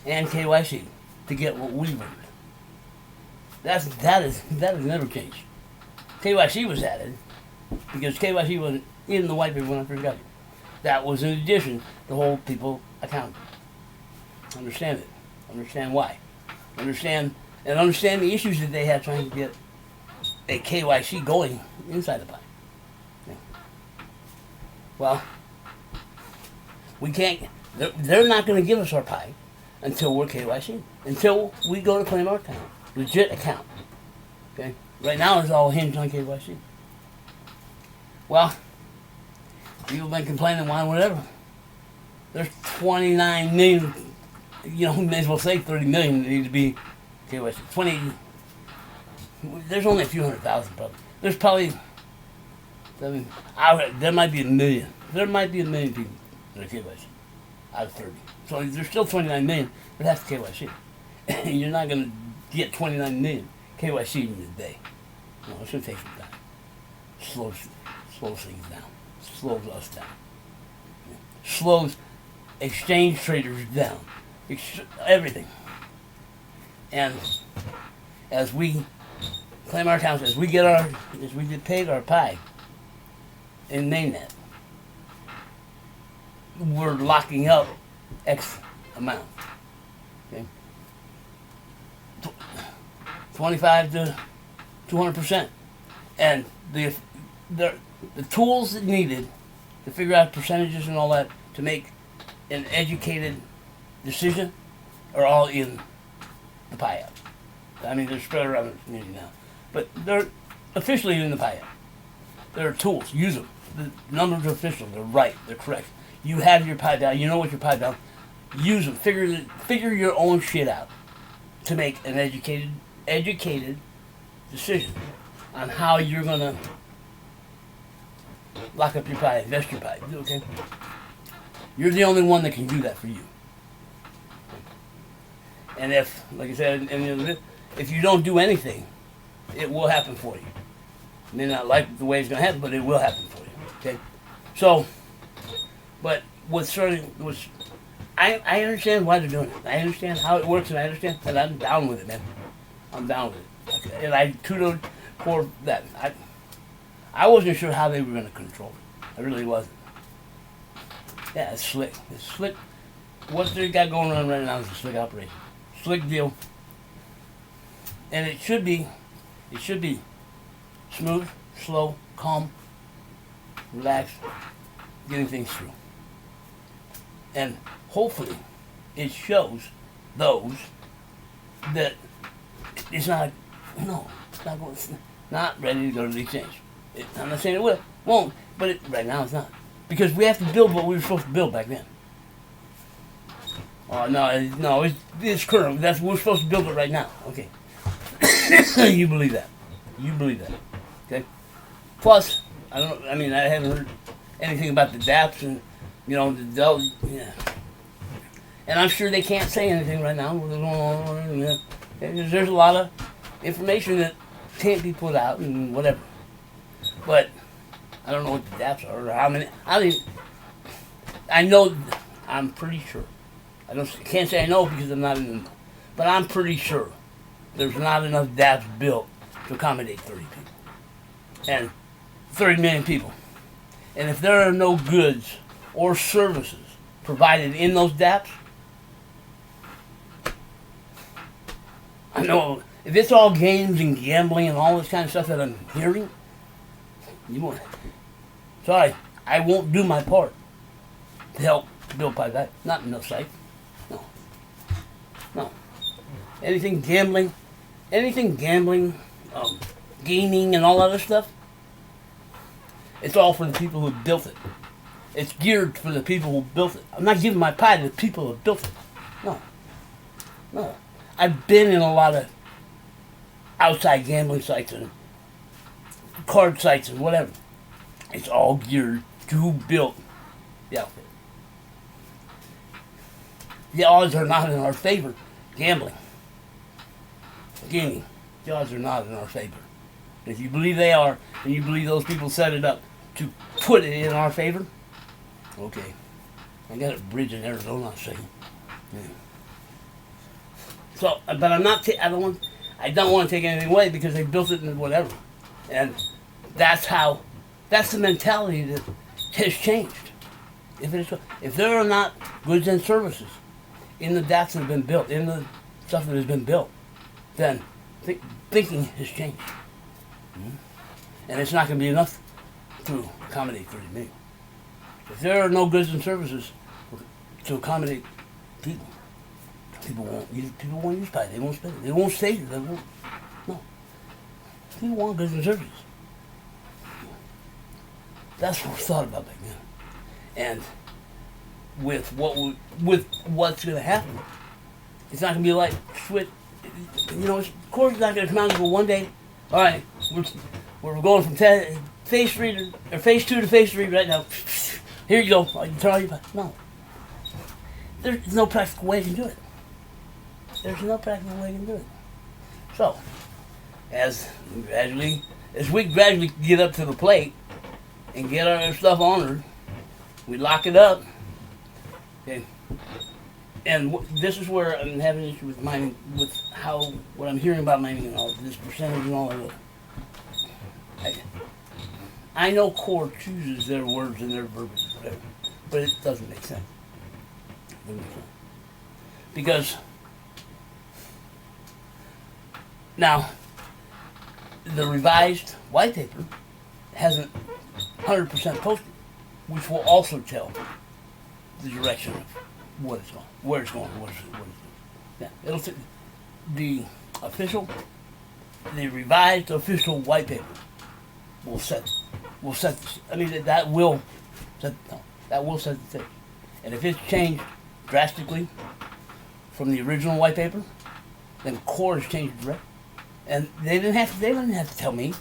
and KYC to get what we've earned. That has never changed. KYC was added because KYC wasn't in the white paper when I first got here. That was in addition to hold people accountable. Understand it. Understand why. Understand the issues that they had trying to get a KYC going inside the Pi. Yeah. Well, we can't. They're not going to give us our Pi until we're KYC. Until we go to claim our account, legit account. Okay. Right now, it's all hinged on KYC. Well, people have been complaining, why, whatever. There's 29 million. You know, we may as well say 30 million that need to be KYC. There's only a few 100,000 probably. There's probably I mean, there might be a million. There might be a million people that are KYC out of 30. So there's still 29 million, but that's KYC. You're not going to get 29 million KYC in a day. No, it's going to take some time. Slows things down. Slows us down. Slows exchange traders down. Everything. And as we claim our accounts, as we get paid our Pi in Mainnet, we're locking up X amount. Okay? 25 to 200%. And the tools needed to figure out percentages and all that to make an educated decision are all in the Pi app. I mean, they're spread around the community now. But they're officially in the Pi app. There are tools. Use them. The numbers are official. They're right. They're correct. You have your Pi down. You know what your Pi down. Use them. Figure your own shit out to make an educated decision on how you're going to lock up your Pi, invest your Pi. Okay? You're the only one that can do that for you. And if, like I said, if you don't do anything, it will happen for you. You may not like the way it's going to happen, but it will happen for you. Okay? So, but I understand why they're doing it. I understand how it works, and I understand, and I'm down with it, man. I'm down with it. Okay? And I kudos for that. I wasn't sure how they were going to control it. I really wasn't. Yeah, it's slick. It's slick. What they got going on right now is a slick operation. Slick deal. And it should be smooth, slow, calm, relaxed, getting things through. And hopefully it shows those that it's not not ready to go to the exchange. I'm not saying it won't, but right now it's not. Because we have to build what we were supposed to build back then. Oh, no, it's current. We're supposed to build it right now. Okay. You believe that. Okay? Plus, I haven't heard anything about the dApps and, yeah. And I'm sure they can't say anything right now. There's a lot of information that can't be put out and whatever. But I don't know what the dApps are or how many. I know, I'm pretty sure. Can't say I know because I'm not in the know. But I'm pretty sure there's not enough dApps built to accommodate 30 people. And 30 million people. And if there are no goods or services provided in those dApps, I know if it's all games and gambling and all this kind of stuff that I'm hearing, sorry, I won't do my part to help build Pi. Not enough sites. No. Anything gambling, gaming and all other stuff, it's all for the people who built it. It's geared for the people who built it. I'm not giving my Pi to the people who built it. No. I've been in a lot of outside gambling sites and card sites and whatever. It's all geared to who built the outfit. The odds are not in our favor. Gaming, the odds are not in our favor. If you believe they are, and you believe those people set it up to put it in our favor, okay. I got a bridge in Arizona, I'll show you. Yeah. So, but I don't want to take anything away because they built it and whatever. And that's the mentality that has changed. If there are not goods and services in the dApps that have been built, in the stuff that has been built, then thinking has changed. Mm-hmm. And it's not going to be enough to accommodate 30 million. If there are no goods and services to accommodate people, people won't use Pi. They won't spend it. They won't stay here. They won't. No. People want goods and services. That's what we thought about back then. And with what's going to happen, it's not going to be like switch. Of course, it's not going to come out and go one day. All right, we're going from 10 phase 3 or phase 2 to phase 3 right now. Here you go. I can tell you. No. There's no practical way to do it. There's no practical way to do it. So, as we gradually get up to the plate and get our stuff honored, we lock it up. Okay. And this is where I'm having an issue with mining, with what I'm hearing about mining and all this percentage and all of that. I know Core chooses their words and their verbiage, whatever, but it doesn't make sense. Because now the revised white paper hasn't 100% posted, which will also tell the direction of what it's going, where it's going, what it's doing. Yeah, it'll the revised official white paper will set. I mean, that will set the stage. And if it's changed drastically from the original white paper, then Core has changed direct. And they didn't have to tell me.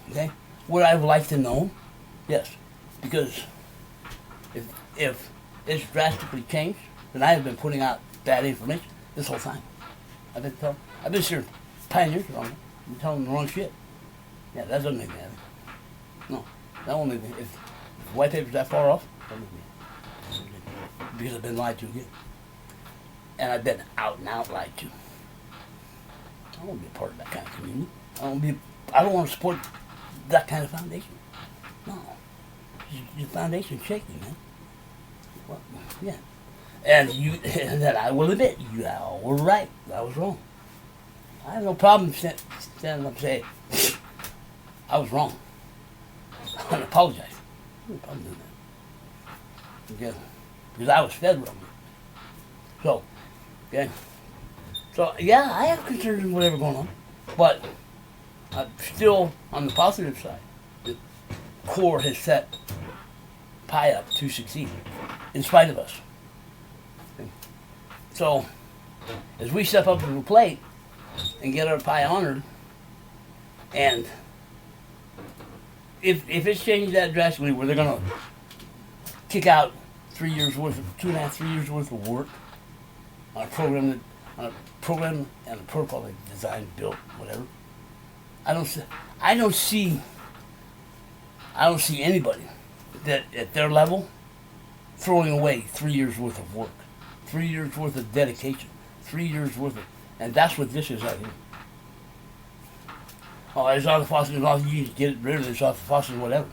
Okay, would I have liked to know? Yes, because if it's drastically changed, then I have been putting out bad information this whole time. I've been sure pioneers wrong. I'm telling them the wrong shit. Yeah, that doesn't make me happy. No, that won't make me. If white paper's that far off, that won't make me happy. Because I've been lied to again. And I've been out and out lied to. I don't want to be a part of that kind of community. I don't want to support that kind of foundation. No. Your foundation's shaky, man. Well, yeah. And that I will admit, you were right. I was wrong. I have no problem standing up and saying, I was wrong. I apologize. I have no problem doing that. Okay. Because I was fed wrong. So, okay. So, yeah, I have concerns with whatever's going on. But I'm still on the positive side. The Core has set Pi up to succeed, in spite of us. Okay. So, as we step up to the plate and get our Pi honored, and if it's changed that drastically, where they're going to kick out 3 years worth of 2.5, 3 years worth of work on a program and a protocol they designed, built, whatever. I don't see anybody that at their level throwing away 3 years worth of work, 3 years worth of dedication, 3 years worth of, and that's what this is out here. Oh, it's off the faucet, and all you can get rid of it, it's off the faucet, whatever.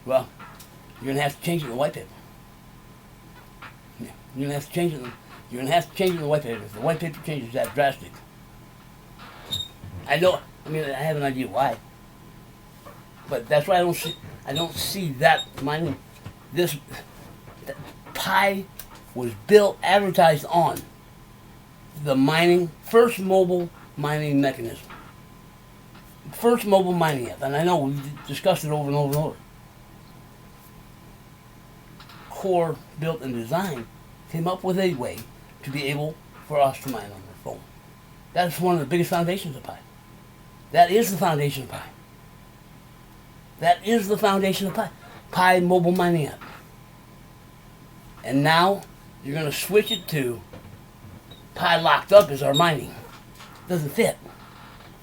Well, you're gonna have to change it in the white paper. Yeah, you're gonna have to change it. You're gonna have to change it in the white paper. If the white paper changes that drastic, I know. I mean, I have an idea why, but that's why I don't see that mining. This Pi was built, advertised on the first mobile mining mechanism. First mobile mining app, and I know we've discussed it over and over and over. Core built and designed came up with a way to be able for us to mine on our phone. That's one of the biggest foundations of Pi. That is the foundation of Pi. That is the foundation of Pi. Pi mobile mining app. And now you're going to switch it to Pi locked up as our mining. Doesn't fit.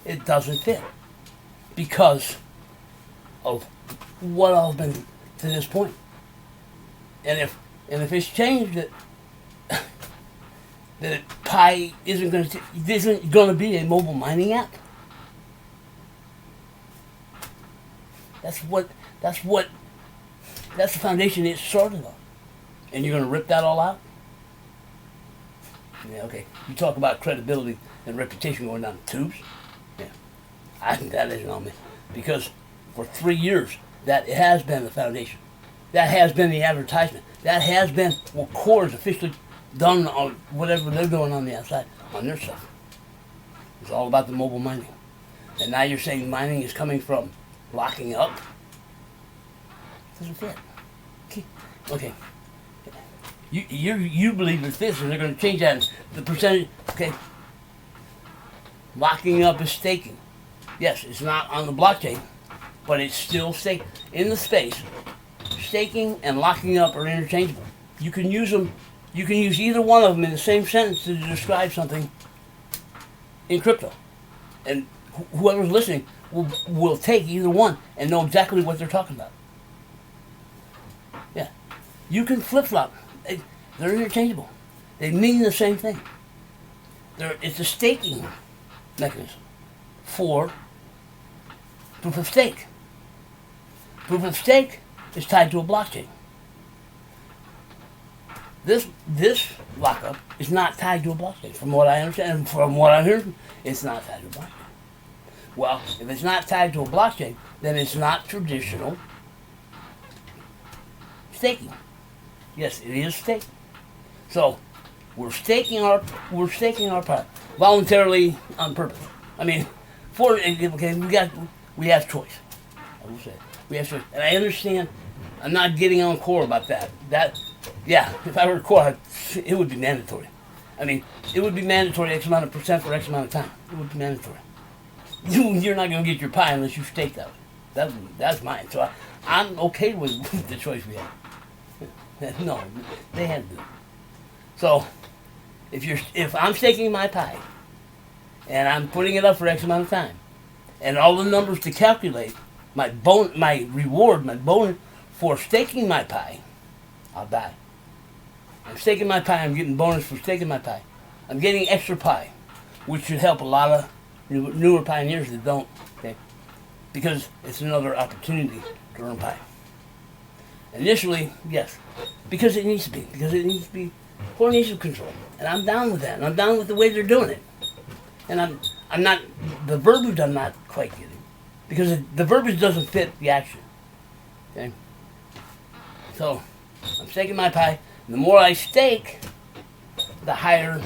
It doesn't fit. Because of what I've been to this point. And if it's changed that Pi isn't going to be a mobile mining app, that's the foundation it started on. And you're going to rip that all out? Yeah, okay. You talk about credibility and reputation going down the tubes. Yeah. I think that isn't on me. Because for 3 years, that has been the foundation. That has been the advertisement. That has been what Core has officially done on whatever they're doing on the outside, on their stuff. It's all about the mobile mining. And now you're saying mining is coming from locking up? It doesn't fit. Okay. You believe it fits, and they're going to change that. The percentage, okay. Locking up is staking. Yes, it's not on the blockchain, but it's still in the space. Staking and locking up are interchangeable. You can use them. You can use either one of them in the same sentence to describe something in crypto, and whoever's listening will take either one and know exactly what they're talking about. Yeah, you can flip flop. They're interchangeable. They mean the same thing. It's a staking mechanism for proof of stake. Proof of stake is tied to a blockchain. This lockup is not tied to a blockchain, from what I understand, and from what I heard, it's not tied to a blockchain. Well, if it's not tied to a blockchain, then it's not traditional staking. Yes, it is staking. So we're staking our product voluntarily on purpose. I mean, we have choice. I will say we have choice, and I understand. I'm not getting on core about that. Yeah, if I were core, it would be mandatory. I mean, it would be mandatory X amount of percent for X amount of time. It would be mandatory. You're not going to get your pie unless you stake that way. That's mine. So I'm okay with the choice we have. No, they had to do it. So if I'm staking my pie and I'm putting it up for X amount of time, and all the numbers to calculate my reward, my bonus for staking my pie, I'll die. I'm staking my pie. I'm getting bonus for staking my pie. I'm getting extra pie, which should help a lot of newer pioneers that don't. Okay, because it's another opportunity to earn pie. Initially, yes, because it needs to be. Because it needs to be for initial control, and I'm down with that. And I'm down with the way they're doing it. And I'm not the verbiage. I'm not quite getting because the verbiage doesn't fit the action. Okay, so I'm staking my pie. And the more I stake, the higher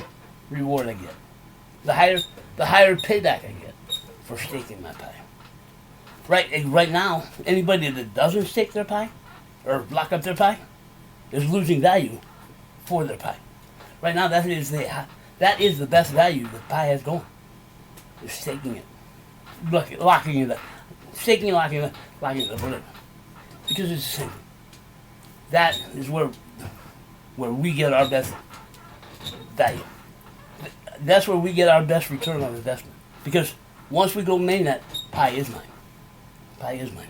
reward I get. The higher payback I get for staking my pie. Right now, anybody that doesn't stake their pie or lock up their pie is losing value for their pie. Right now, that is the best value the pie has going. Is staking it, locking it up, staking, locking it up, whatever. Because it's the same thing. That is where we get our best value. That's where we get our best return on investment. Because once we go mainnet, pie is mine. Pie is mine.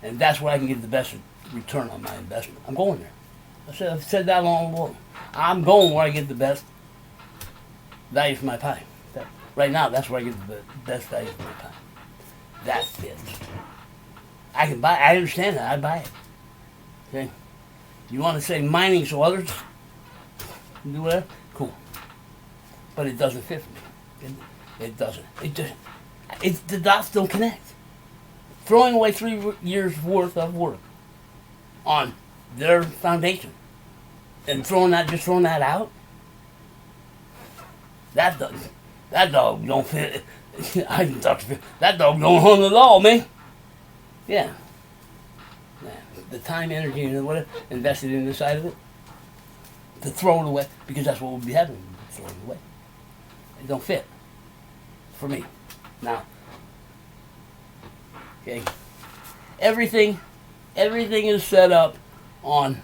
And that's where I can get the best return on my investment. I'm going there. I've said that long ago. I'm going where I get the best value for my pie. Right now, that's where I get the best value for my pie. That fits. I can buy it. I understand that. I buy it. Okay? You want to say mining so others do whatever? Cool. But it doesn't fit for me. It doesn't. The dots don't connect. Throwing away 3 years worth of work on their foundation and throwing that out, that dog don't fit. That dog don't hunt at all, man. Yeah. The time, energy, and whatever invested in the side of it, to throw it away, because that's what we'll be having, throw it away. It don't fit for me. Now, okay, everything is set up on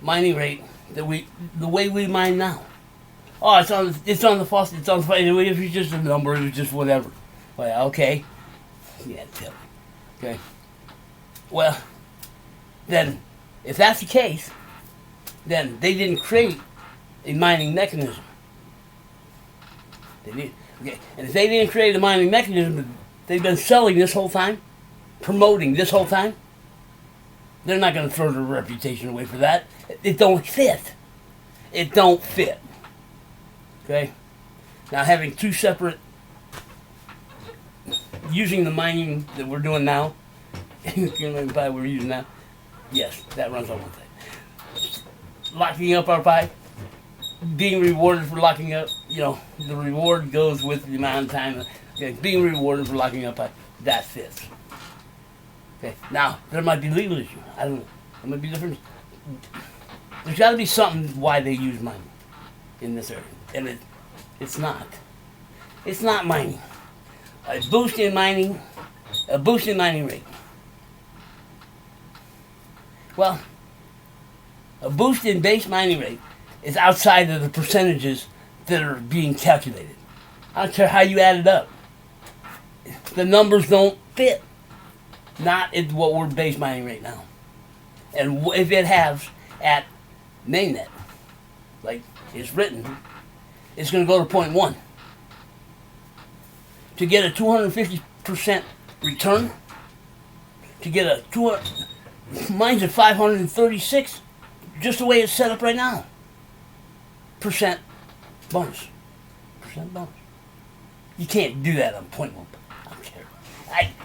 mining rate the way we mine now. Oh, it's on the faucet, it's on the faucet. If it's just a number, it's just whatever. Well, okay, yeah, tell me. Okay, well. Then, if that's the case, then they didn't create a mining mechanism. They did. Okay. And if they didn't create a mining mechanism, they've been selling this whole time, promoting this whole time, they're not going to throw their reputation away for that. It don't fit. It don't fit. Okay? Now, having two separate, using the mining that we're doing now, we're using now, yes, that runs on one thing. Locking up our pie, being rewarded for locking up, the reward goes with the amount of time. Okay, being rewarded for locking up pie, that fits. Okay, now, there might be legal issue. I don't know. There might be different. There's got to be something why they use mining in this area. And it's not. It's not mining. A boost in mining, A boosted mining rate. Well, a boost in base mining rate is outside of the percentages that are being calculated. I don't care how you add it up. The numbers don't fit. Not at what we're base mining rate now. And if it has at Mainnet, like it's written, it's going to go to 0.1. To get a 250% return, to get a 200, mine's at 536, just the way it's set up right now. Percent bonus. Percent bonus. You can't do that on 0.1. I don't care.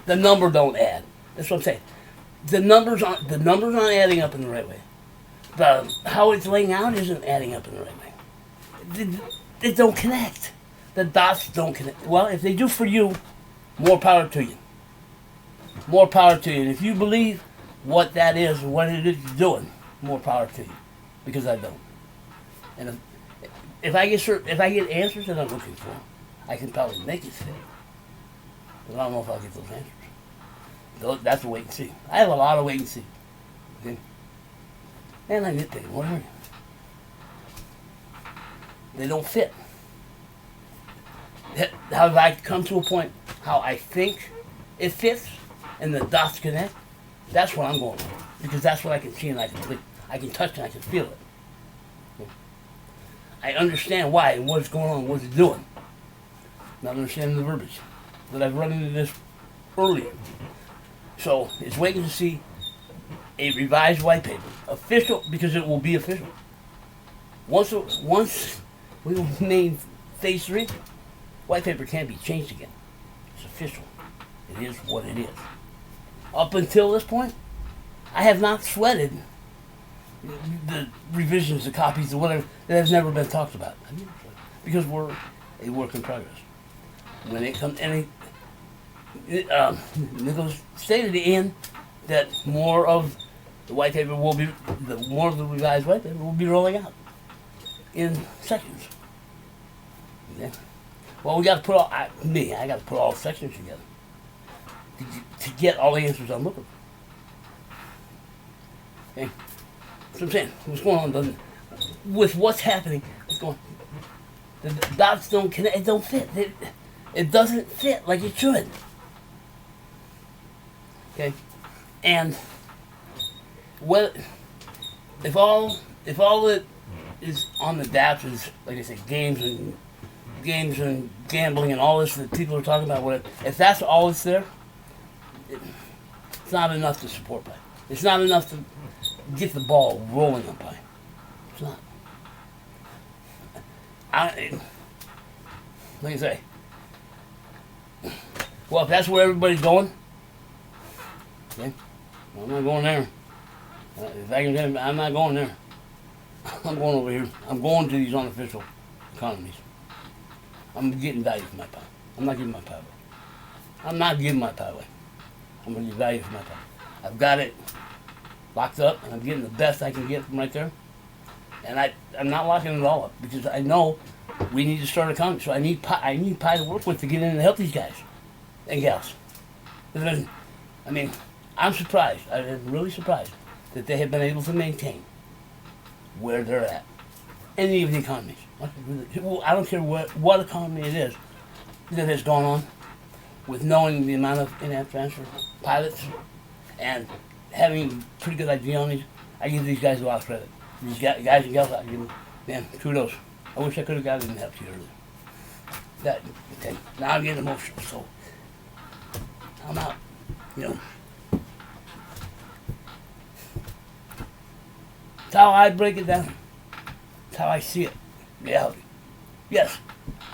The number don't add. That's what I'm saying. The numbers aren't adding up in the right way. How it's laying out isn't adding up in the right way. They don't connect. The dots don't connect. Well, if they do for you, more power to you. More power to you. And if you believe what that is and what it is doing, more power to you. Because I don't. And if I get answers that I'm looking for, I can probably make it fit. But I don't know if I'll get those answers. That's a wait and see. I have a lot of wait and see. Okay? And I nitpick, whatever. They don't fit. Have I come to a point how I think it fits and the dots connect? That's what I'm going for. Because that's what I can see and I can believe. I can touch and I can feel it. Okay? I understand why and what's going on, what it's doing. Not understanding the verbiage. But I've run into this earlier. So it's waiting to see a revised white paper. Official, because it will be official. Once we will name phase 3, white paper can't be changed again. It's official. It is what it is. Up until this point, I have not sweated the revisions, the copies, or whatever that has never been talked about. Because we're a work in progress. When it comes, Nicholas stated at the end that more of the white paper will be, more of the revised white paper will be rolling out in sections. Okay. Well, we got to put all, I got to put all the sections together to get all the answers I'm looking for. Okay. That's what I'm saying. What's going on doesn't, with what's happening, what's going on, the dots don't connect, it don't fit. It doesn't fit like it should. Okay, and well, if all that is on the DApps is, like I say, games and gambling and all this that people are talking about, whatever, if that's all that's there, it's not enough to support Pi. It's not enough to get the ball rolling on Pi. It's not. Like I say, well, if that's where everybody's going, okay, well, I'm not going there. If I can get it, I'm not going there. I'm going over here. I'm going to these unofficial economies. I'm getting value for my Pi. I'm not giving my Pi away. I'm not giving my Pi away. I'm going to get value for my Pi. I've got it locked up, and I'm getting the best I can get from right there. And I'm not locking it all up because I know we need to start an economy. So I need Pi to work with to get in and help these guys and gals. I mean, I'm surprised. I'm really surprised that they have been able to maintain where they're at. Any of the economies. I don't care what economy it is that has gone on with knowing the amount of in-app transfer pilots and having a pretty good idea on these. I give these guys a lot of credit. These guys and gals, I give them, man, kudos. I wish I could have gotten them help you earlier. Okay, now I'm getting emotional, so I'm out, you know. That's how I break it down. That's how I see it. Reality. Yes,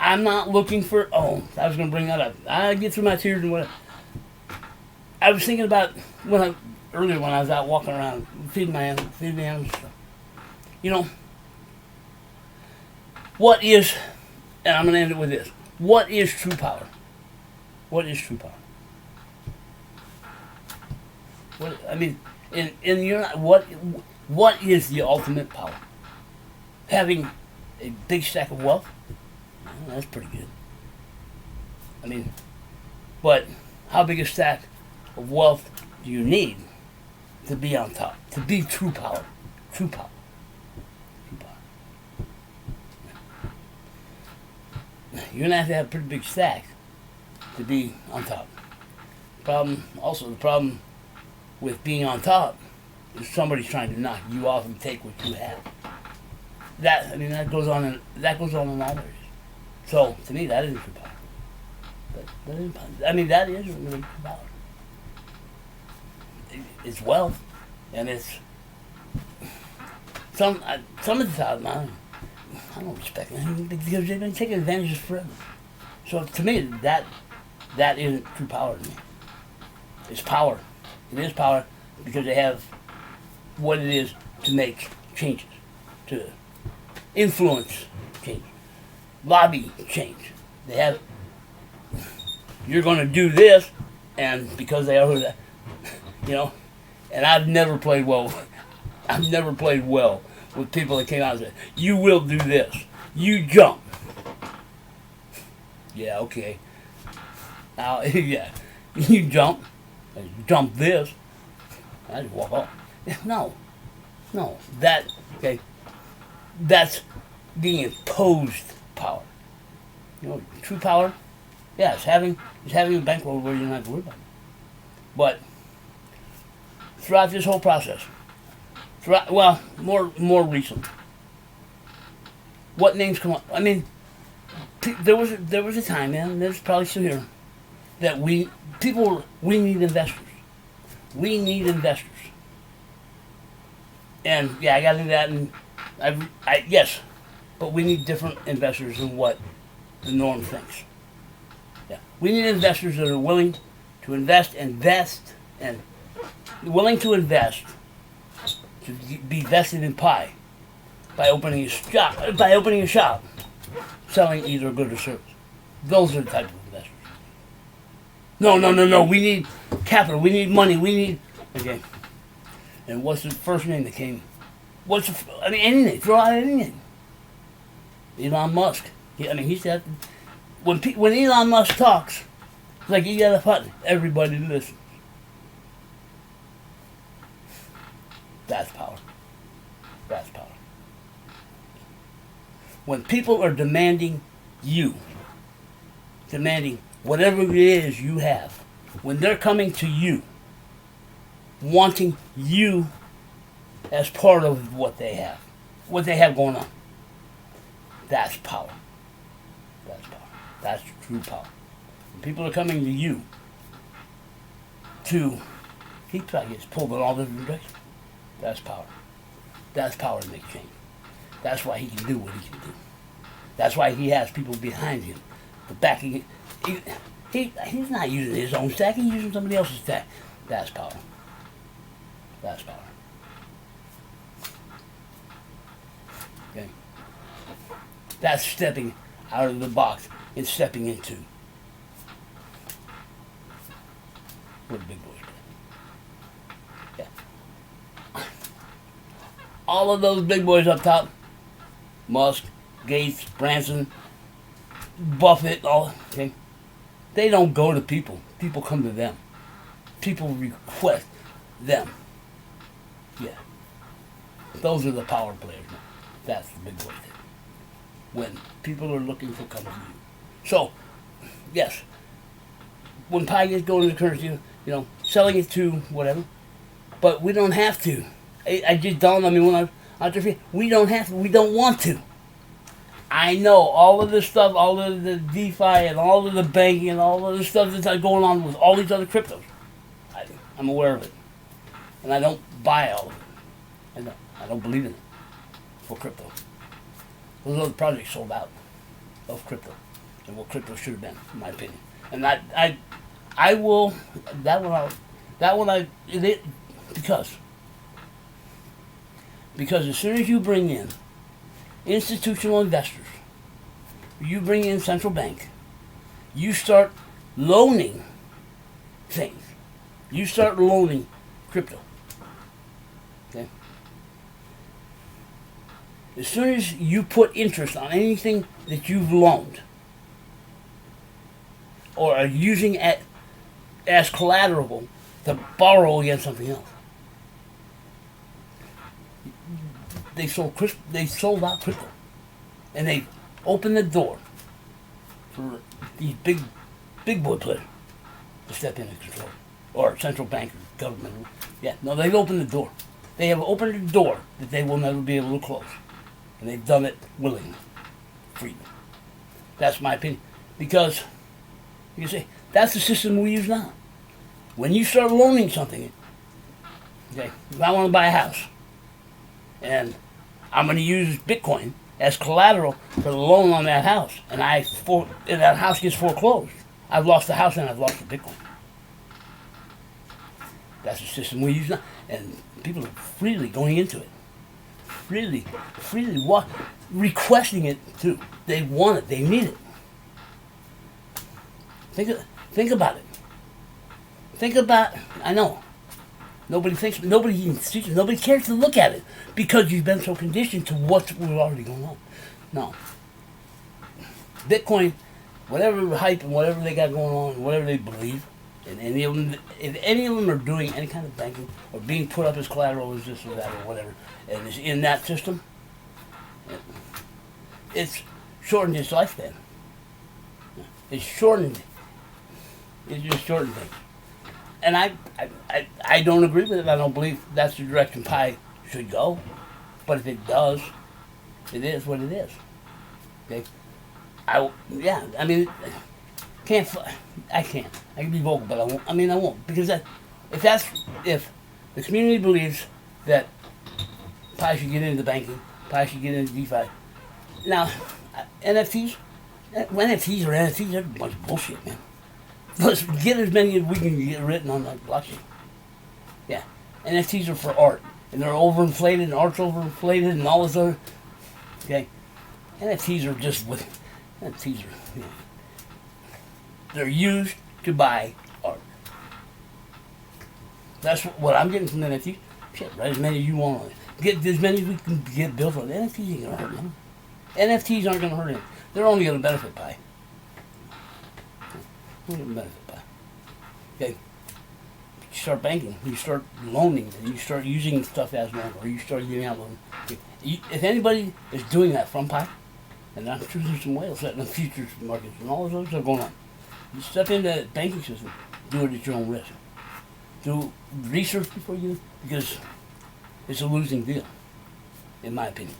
I'm not looking for, I was going to bring that up. I get through my tears and whatever. I was thinking about earlier when I was out walking around, feeding the animals and stuff. You know, what is, and I'm going to end it with this, what is true power? What is true power? What, I mean, what is the ultimate power? Having a big stack of wealth? Well, that's pretty good. I mean, but how big a stack of wealth do you need to be on top, to be true power? True power. True power. You're going to have a pretty big stack to be on top. The problem with being on top is somebody's trying to knock you off and take what you have. That goes on in all areas. So to me, that isn't true power. That is really true power. It's wealth, and it's some of the time I don't respect them because they've been taking advantage forever. So to me, that isn't true power to me. It's power. It is power because they have what it is to make changes, to influence change, lobby change. They have, you're going to do this, and because they are that, and I've never played well. I've never played well with people that came out and said, "You will do this. You jump." Yeah, okay. Now, yeah, you jump. Jump this. I just walk off. No, that's being imposed power. True power. Yeah, it's having a bankroll where you don't have to worry about it. But throughout this whole process, more recent, what names come up? I mean, there was a time, man. There's probably still here that we need investors. We need investors. And yeah, I got into that, and yes, but we need different investors than what the norm thinks. Yeah, we need investors that are willing to invest, and willing to invest to be vested in Pi by opening a shop, selling either a good or service. Those are the type of investors. No. We need capital. We need money. We need And what's the first name that came? Anything. Throw out anything. Elon Musk. He said when Elon Musk talks, it's like you got a button. Everybody listens. That's power. That's power. When people are demanding whatever it is you have, when they're coming to you, wanting you as part of what they have going on, that's power. That's power. That's true power. When people are coming to you he probably gets pulled in all different directions. That's power. That's power to make change. That's why he can do what he can do. That's why he has people behind him, the backing. He's not using his own stack. He's using somebody else's stack. That's power. That's power. Okay. That's stepping out of the box and stepping into what the big boys do. Yeah. All of those big boys up top, Musk, Gates, Branson, Buffett, okay, they don't go to people. People come to them. People request them. Yeah. Those are the power players. That's the big boy thing. When people are looking for come to you. So, yes, when Pi gets going into currency, selling it to whatever, but we don't have to. I just dawned on me when I was out there, we don't have to, we don't want to. I know all of this stuff, all of the DeFi and all of the banking and all of the stuff that's going on with all these other cryptos. I'm aware of it. And I don't buy all of it. I don't believe in it for crypto. Those other projects sold out of crypto and what crypto should have been, in my opinion. And because as soon as you bring in institutional investors, you bring in central bank, you start loaning things. You start loaning crypto. Okay? As soon as you put interest on anything that you've loaned or are using as collateral to borrow against something else. They sold out crypto, and they opened the door for these big boy players to step in and control, or central bankers, government. Yeah, no, they've opened the door. They have opened a door that they will never be able to close, and they've done it willingly, freely. That's my opinion, because you say that's the system we use now. When you start loaning something, okay, if I want to buy a house, and I'm going to use Bitcoin as collateral for the loan on that house, and that house gets foreclosed, I've lost the house and I've lost the Bitcoin. That's the system we use now, and people are freely going into it, freely requesting it too. They want it, they need it. Think about it. Think about. I know. Nobody even sees it. Nobody cares to look at it because you've been so conditioned to what's already going on. No. Bitcoin, whatever hype and whatever they got going on, whatever they believe, and if any of them are doing any kind of banking or being put up as collateral as this or that or whatever, and is in that system, it's shortened its lifespan. It's shortened. It's just shortened things. And I don't agree with it. I don't believe that's the direction Pi should go. But if it does, it is what it is. Okay? I can't. I can be vocal, but I won't. I won't. Because if the community believes that Pi should get into banking, Pi should get into DeFi. Now, NFTs are NFTs, they're a bunch of bullshit, man. Let's get as many as we can get written on that blockchain. Yeah. NFTs are for art. And they're overinflated, and art's overinflated, and all this other. Okay? NFTs are they're used to buy art. That's what I'm getting from NFTs. Shit, write as many as you want on it. Get as many as we can get built on. NFTs ain't going to hurt them. NFTs aren't going to hurt anything. They're only going to benefit Pi. Benefit Pi. Okay. You start banking, you start loaning, and you start using stuff as loan, or you start giving out loan. Okay. If anybody is doing that from Pi, and I'm sure there's some whales that in the futures markets and all those are going on. You step into the banking system, do it at your own risk. Do research before you, because it's a losing deal, in my opinion.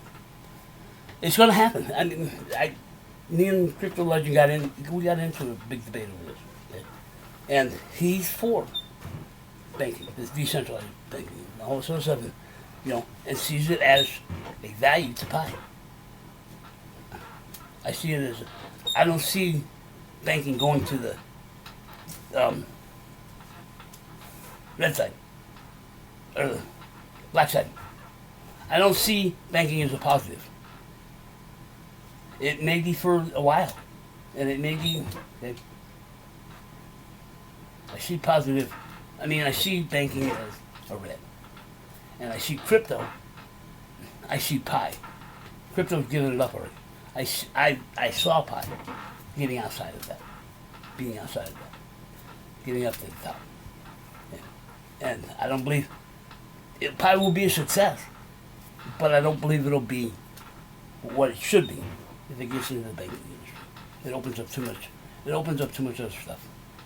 It's going to happen. Me and Crypto Legend we got into a big debate over this. Okay? And he's for banking, this decentralized banking, and all this sort of stuff, and sees it as a value to Pi. I see it as, I don't see banking going to the red side, or the black side. I don't see banking as a positive. It may be for a while, and it may be. I see positive. I see banking as a red, and I see crypto. I see Pi. Crypto's giving it up already. I saw Pi getting outside of that, being outside of that, getting up to the top, and I don't believe Pi will be a success, but I don't believe it'll be what it should be. If it gets into the banking industry, it opens up too much. It opens up too much other stuff,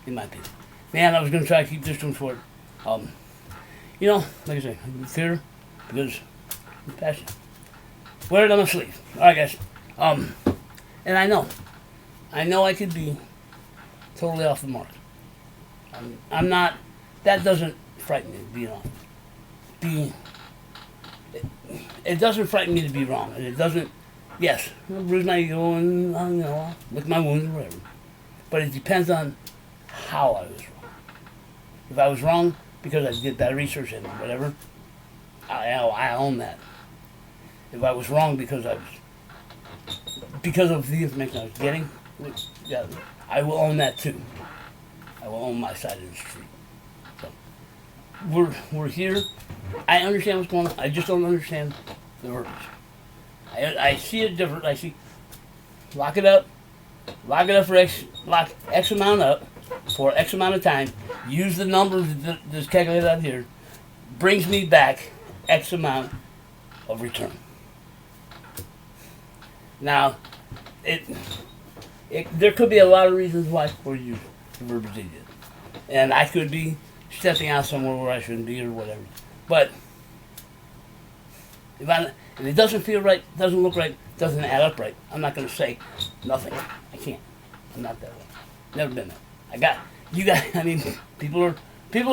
in my opinion. Man, I was going to try to keep this one short. Like I say, I'm clear because I'm passionate. Wear it on my sleeve. All right, guys. And I know I could be totally off the mark. I'm not. That doesn't frighten me to be wrong. It doesn't frighten me to be wrong, and it doesn't. Yes, I'll bruise my ego and lick my wounds or whatever. But it depends on how I was wrong. If I was wrong because I did bad research and whatever, I own that. If I was wrong because of the information I was getting, I will own that too. I will own my side of the street. So we're here. I understand what's going on. I just don't understand the verbiage. I see it different. I see lock it up for lock X amount up for X amount of time, use the numbers that's calculated out here, brings me back X amount of return. Now, there could be a lot of reasons why for you the verbiage they did, and I could be stepping out somewhere where I shouldn't be or whatever. But if it doesn't feel right, doesn't look right, doesn't add up right, I'm not going to say nothing. I can't. I'm not that way. Never been that. I mean, people are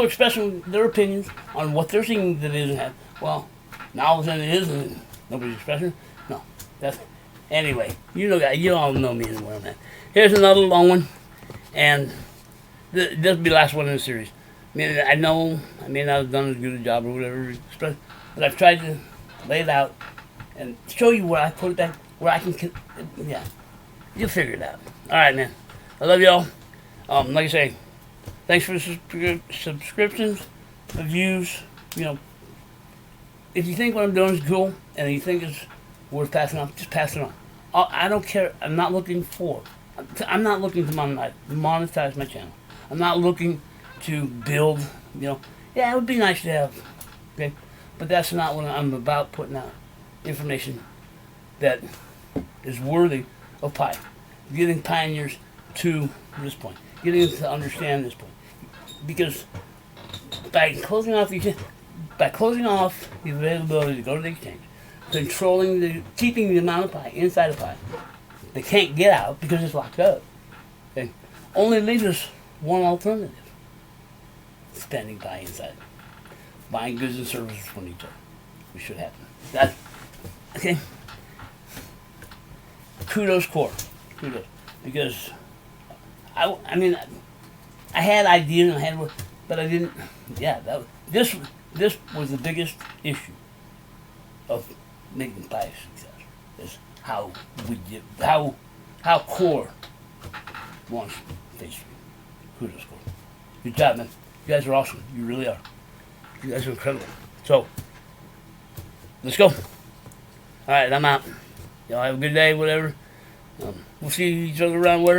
expressing their opinions on what they're seeing that isn't happening. Well, now all of a sudden it is, and nobody's expressing. No, that's anyway. You all know me and where I'm at. Here's another long one, and this will be the last one in the series. I mean, I know I may not have done as good a job or whatever, but I've tried to lay it out and show you where I put it back, where I can. Yeah, you'll figure it out. All right, man. I love y'all. Like I say, thanks for the subscriptions, the views. If you think what I'm doing is cool and you think it's worth passing on, just pass it on. I don't care. I'm not looking to monetize my channel. I'm not looking to build. Yeah, it would be nice to have. Okay, but that's not what I'm about. Putting out information that is worthy of Pi. Getting pioneers to this point. Getting them to understand this point. Because by closing off the availability to go to the exchange, keeping the amount of Pi inside of Pi, they can't get out because it's locked up. Okay? Only leaves us one alternative. Spending Pi inside. Buying goods and services from each other. Which should happen. Okay? Kudos core. Kudos. Because I had ideas and but I didn't. Yeah, this was the biggest issue of making Pi a success. Is how core wants phase 3. Kudos core. Good job, man. You guys are awesome. You really are. You guys are incredible. So let's go. All right, I'm out. Y'all have a good day. Whatever. We'll see each other around where.